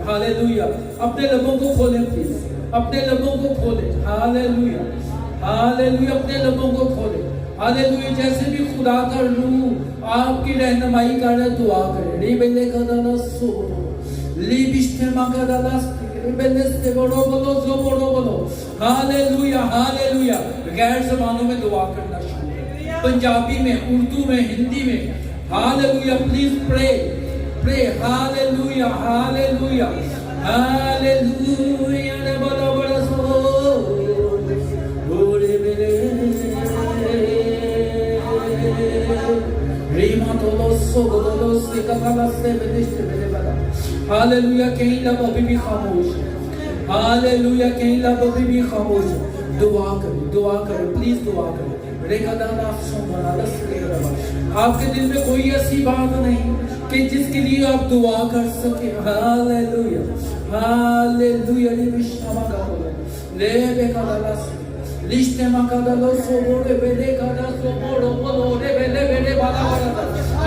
हालेलुया। अपने लबों को खोलें प्लीज, अपने लबों को खोलें। हालेलुया। हालेलुया। अपने लबों को खोलें। हालेलुया। जैसे भी खुदा का रूह आपकी रहनुमाई कर रहा है, दुआ करें। रिबेले का दाना सो लिबिश्तेमा का दाना रिबेले से बड़ो बोलो, जो बड़ो बोलो। हालेलुया। हालेलुया। गैर ज़बानों में दुआ करना शुरू करें, पंजाबी में, उर्दू में, हिंदी में। हालेलुया। Please pray, pray. हालेलुया। हालेलुया। हालेलुया। ने बोलो बड़ा सो गोरे मेरे रीमा तोलो सो गोलो से कथाला से बेदिश्ते मेरे बड़ा। हालेलुया। कहीं लब अभी भी खामोश है। हालेलुया। कहीं लब अभी भी खामोश है। दुआ करो, प्लीज दुआ करो। आपके दिल में कोई ऐसी बात नहीं कि जिसके लिए आप दुआ कर सके। Hallelujah, hallelujah.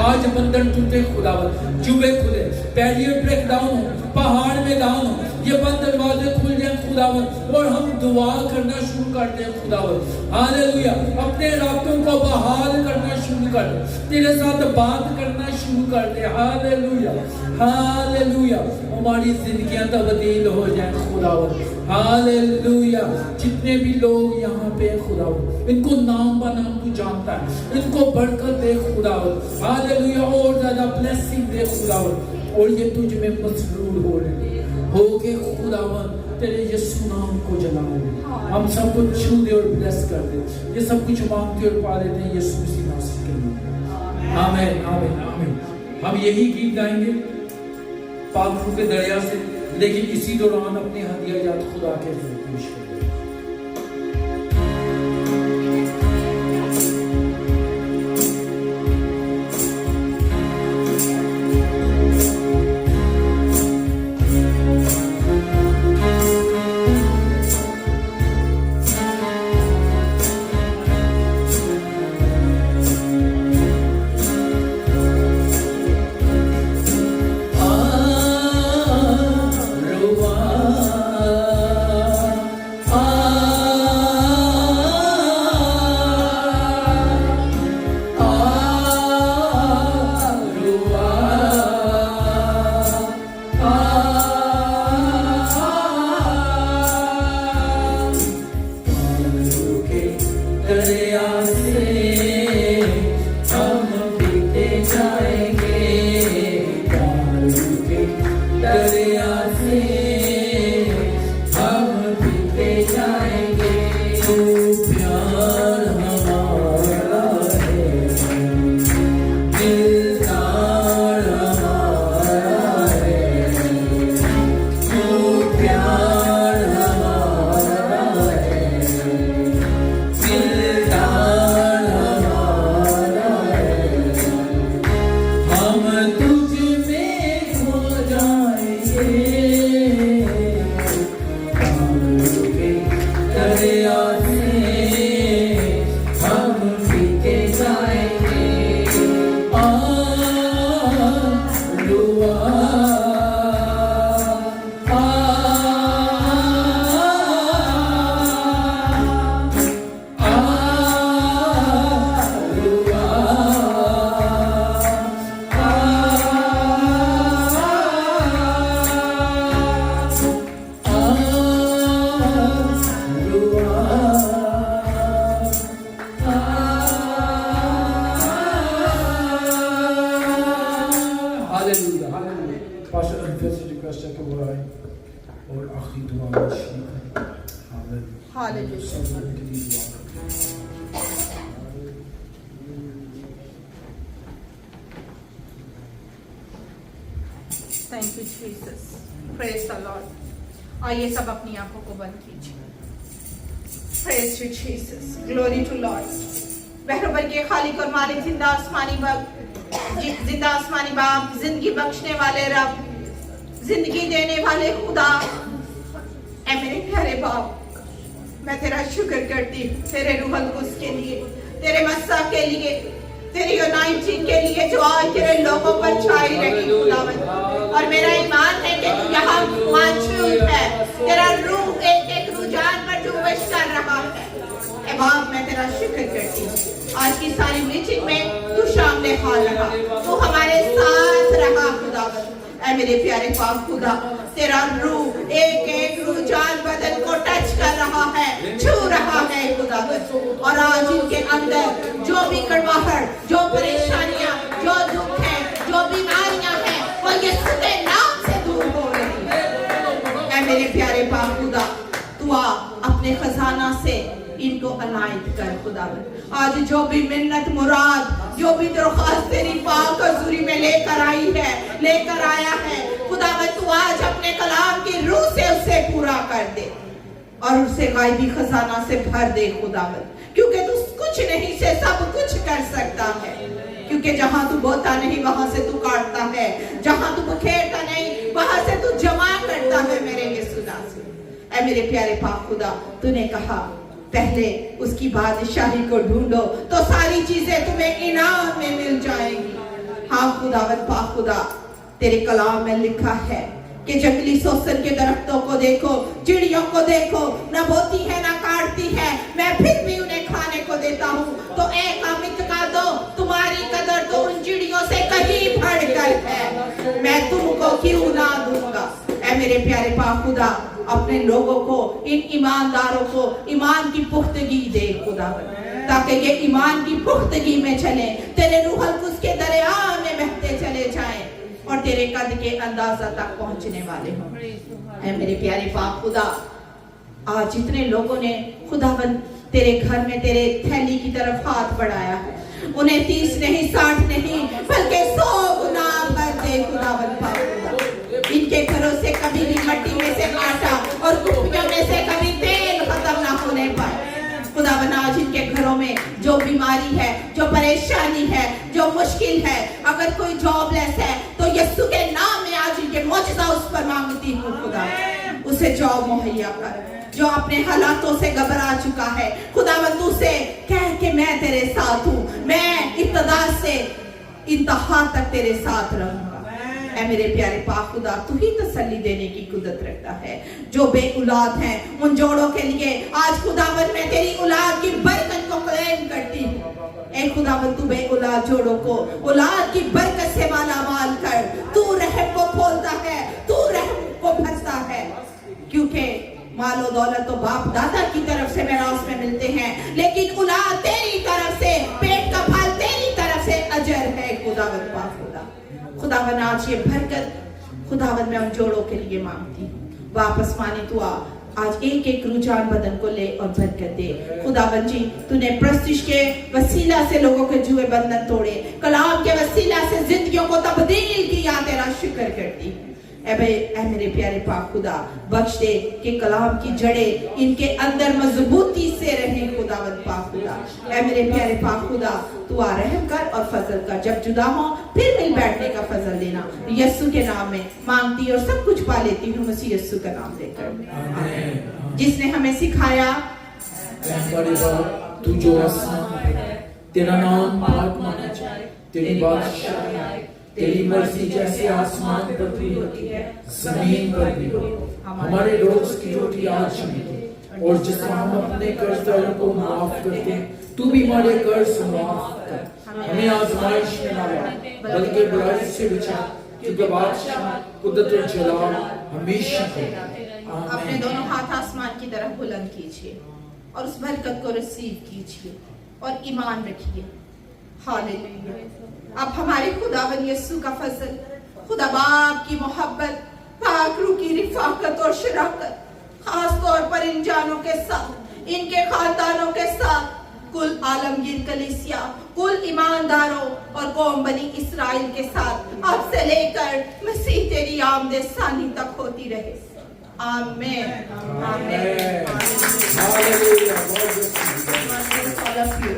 आज बंधन टूटे खुदावन, जुबे खुले, बैरियर ब्रेक डाउन हो, पहाड़ में डाउन हो, ये बंद दरवाजे खुल जाए खुदावन, और हम दुआ करना शुरू कर दें खुदावन। हालेलुया। अपने रातों को बहाल करना शुरू कर दे, तेरे साथ बात करना शुरू कर दे। Hallelujah, hallelujah. हमारी जिंदगियां तब्दील हो जाए खुदावन। हालेलुया। जितने भी लोग यहाँ पे खुदावन, इनको नाम ब नाम तू जानता है, इनको बरकत दे खुदावन। हालेलुया। और ज्यादा ब्लेसिंग दे खुदावन, और ये तुझ में मसरूर हो रहे हो के खुदावन तेरे यीशु नाम को जलाओ। हम सब कुछ छू दे और ब्लेस कर दे। ये सब कुछ मांगते और पा लेते हैं यीशु मसीह नाम के नाम। आमीन, आमीन, आमीन। हम यही गीत गाएंगे पाक रूह के दरिया से, लेकिन इसी दौरान अपने हदिया जात खुदा के पेश करें। Thank you Jesus, praise the Lord. आइए सब अपनी आंखों को बंद कीजिए। Praise you Jesus, glory to Lord. बहरों के खालिक और मालिक, जिंदा आसमानी बाप, जिंदगी बख्शने वाले रब, जिंदगी देने वाले खुदा, ऐ मेरे प्यारे बाप, मैं तेरा शुक्र करती हूँ तेरे रूहुल कुद्स के लिए, तेरे मस्सा के लिए, तेरी अनाइंटिंग के लिए जो आज तेरे लोगों पर छाई रही खुदावंद। और मेरा ईमान है कि तू यहाँ मौजूद है, तेरा रूह एक एक रुझान पर जुम्बिश कर रहा है। ऐ बाप, मैं तेरा शुक्र करती हूँ आज की सारी मीटिंग में तू शामिल हाल रहा, तू हमारे साथ रहा खुदावंद। ऐ मेरे प्यारे पाक खुदा, तेरा रूह एक एक रुझान बदन को टच कर रहा है, छू रहा है खुदावंद। और आज इनके अंदर जो भी कड़वाहट, जो परेशानियां, जो दुख है, जो बीमारियां हैं, वो यीशु के नाम से दूर हो रही है। ऐ मेरे प्यारे पाक खुदा, तू आ अपने खजाना से इनको अनायत कर खुदावंद। आज जो भी मिन्नत मुराद, जो भी दरख्वास्त तेरी पाक हज़ूरी में लेकर आई है, लेकर आया है खुदावंद, तू आज अपने कलाम की रूह से उसे पूरा कर दे। और उसे गायबी खजाना से भर दे खुदावन, क्योंकि तू कुछ नहीं से सब कुछ कर सकता है। क्योंकि जहां तू बोता नहीं वहां से तू काटता है, जहां तू बखेरता नहीं वहां से तू जमा करता है मेरे यीशु नासरी। ऐ मेरे प्यारे पाक खुदा, तूने कहा पहले उसकी बादशाही को ढूंढो तो सारी चीजें तुम्हें इनाम में मिल जाएंगी। हाँ खुदावन पाक खुदा, तेरे कलाम में लिखा है कि जंगली सोसन के दरख्तों को देखो, चिड़ियों को देखो, न बोती है न काटती है, मैं फिर भी उन्हें खाने को देता हूँ। तो एक अमित का दो, तुम्हारी कदर तो उन चिड़ियों से कहीं बढ़कर है, मैं तुमको क्यों ना दूंगा। ऐ मेरे प्यारे पाक खुदा, अपने लोगों को, इन ईमानदारों को ईमान की पुख्तगी दे खुदा, ताकि ये ईमान की पुख्तगी में चले, तेरे रूह अल कुद्स के दरिया में बहते चले जाएं और तेरे कद के अंदाजा तक पहुंचने वाले हों। ऐ मेरे प्यारे पाक खुदा, आज जितने लोगों ने खुदावन तेरे घर में तेरे थैली की तरफ हाथ बढ़ाया है, उन्हें 30 नहीं 60 नहीं बल्कि 100 गुना कर दे खुदावन पाक खुदा। इनके घरों से कभी भी मट्टी में से आटा और कुप्पियों में से कभी तेल खत्म ना होने पाए खुदावन। आज इनके घरों में जो बीमारी है, जो परेशानी है, जो मुश्किल है, अगर कोई जॉबलेस है तो यीशु के नाम में आज इनके मौजूदा उस पर मांगती हूँ खुदा, उसे जॉब मुहैया कर। जो अपने हालातों से घबरा चुका है खुदावन, तू से कह के मैं तेरे साथ हूँ, मैं इब्तिदा से इंतहा तक तेरे साथ रहूंगा। ऐ मेरे प्यारे पाक खुदा, तू ही तसल्ली देने की कुदरत रखता है। जो बेऔलाद हैं उन जोड़ों के लिए आज खुदावन मैं तेरी औलाद की बरकत को क्लेम करती हूँ। ऐ खुदावन, तू बेऔलाद जोड़ों को औलाद की बरकत से मालामाल कर। तू रहम को खोलता है, तू रहम को भरता है, क्योंकि मालो दौलत तो बाप दादा की तरफ से मेरास में मिलते हैं, लेकिन औलाद तेरी तरफ से, पेट का फल तेरी तरफ से अजर है खुदावन पाक खुदा। खुदावन आज ये बरकत खुदावन मैं उन जोड़ों के लिए मांगती हूँ। वापस माने तू आज एक एक रुझान बदन को ले और बरकत दे खुदावन जी। तूने प्रस्तिश के वसीला से लोगों के जुए बंधन तोड़े, कलाम के वसीला से जिंदगियों को तब्दील किया, तेरा शुक्र करती हूँ। ऐ मेरे प्यारे पाक खुदा, बख्श दे कि कलाम की जड़ें इनके अंदर मजबूती से रहे खुदावन पाक खुदा। ऐ मेरे प्यारे पाक खुदा, तू आ रहम कर और फजल कर, जब जुदा हो फिर मिल बैठने का फजल देना। यीशु के नाम में मांगती और सब कुछ पा लेती हूँ, मसीह यीशु का नाम लेकर, जिसने हमें सिखाया। तू जो आसमान है, तेरा नाम पाक माना जाए, तेरी बादशाही आए, तेरी मर्जी जैसे आसमान पर भी होती है जमीन पर भी हो। हमारे रोज की रोटी आज हमें दे, और जिस तरह हम अपने कर्जदारों को माफ करते हैं, तू भी हमारे कर्ज माफ कर। हमें आजमाइश में ना ला, बल्कि बुराई से बचा, क्योंकि बादशाह कुदरत और जलाल हमेशा तेरा। अपने दोनों हाथ आसमान की तरफ बुलंद कीजिए और उस बरकत को रिसीव कीजिए और ईमान रखिए। हालेलुया। अब हमारे खुदावन यीशु का फजल, खुदा बाप की मोहब्बत, पाक रूह की रिफाकत और शराकत, खास तौर पर इन जानों के साथ, इनके खानदानों के साथ, कुल आलमगीर कलीसिया, कुल ईमानदारों और कौम बनी इस्राइल के साथ अब से लेकर मसीह तेरी आमदे सानी तक होती रहे। आमीन। आमीन। Hallelujah. God bless all of you.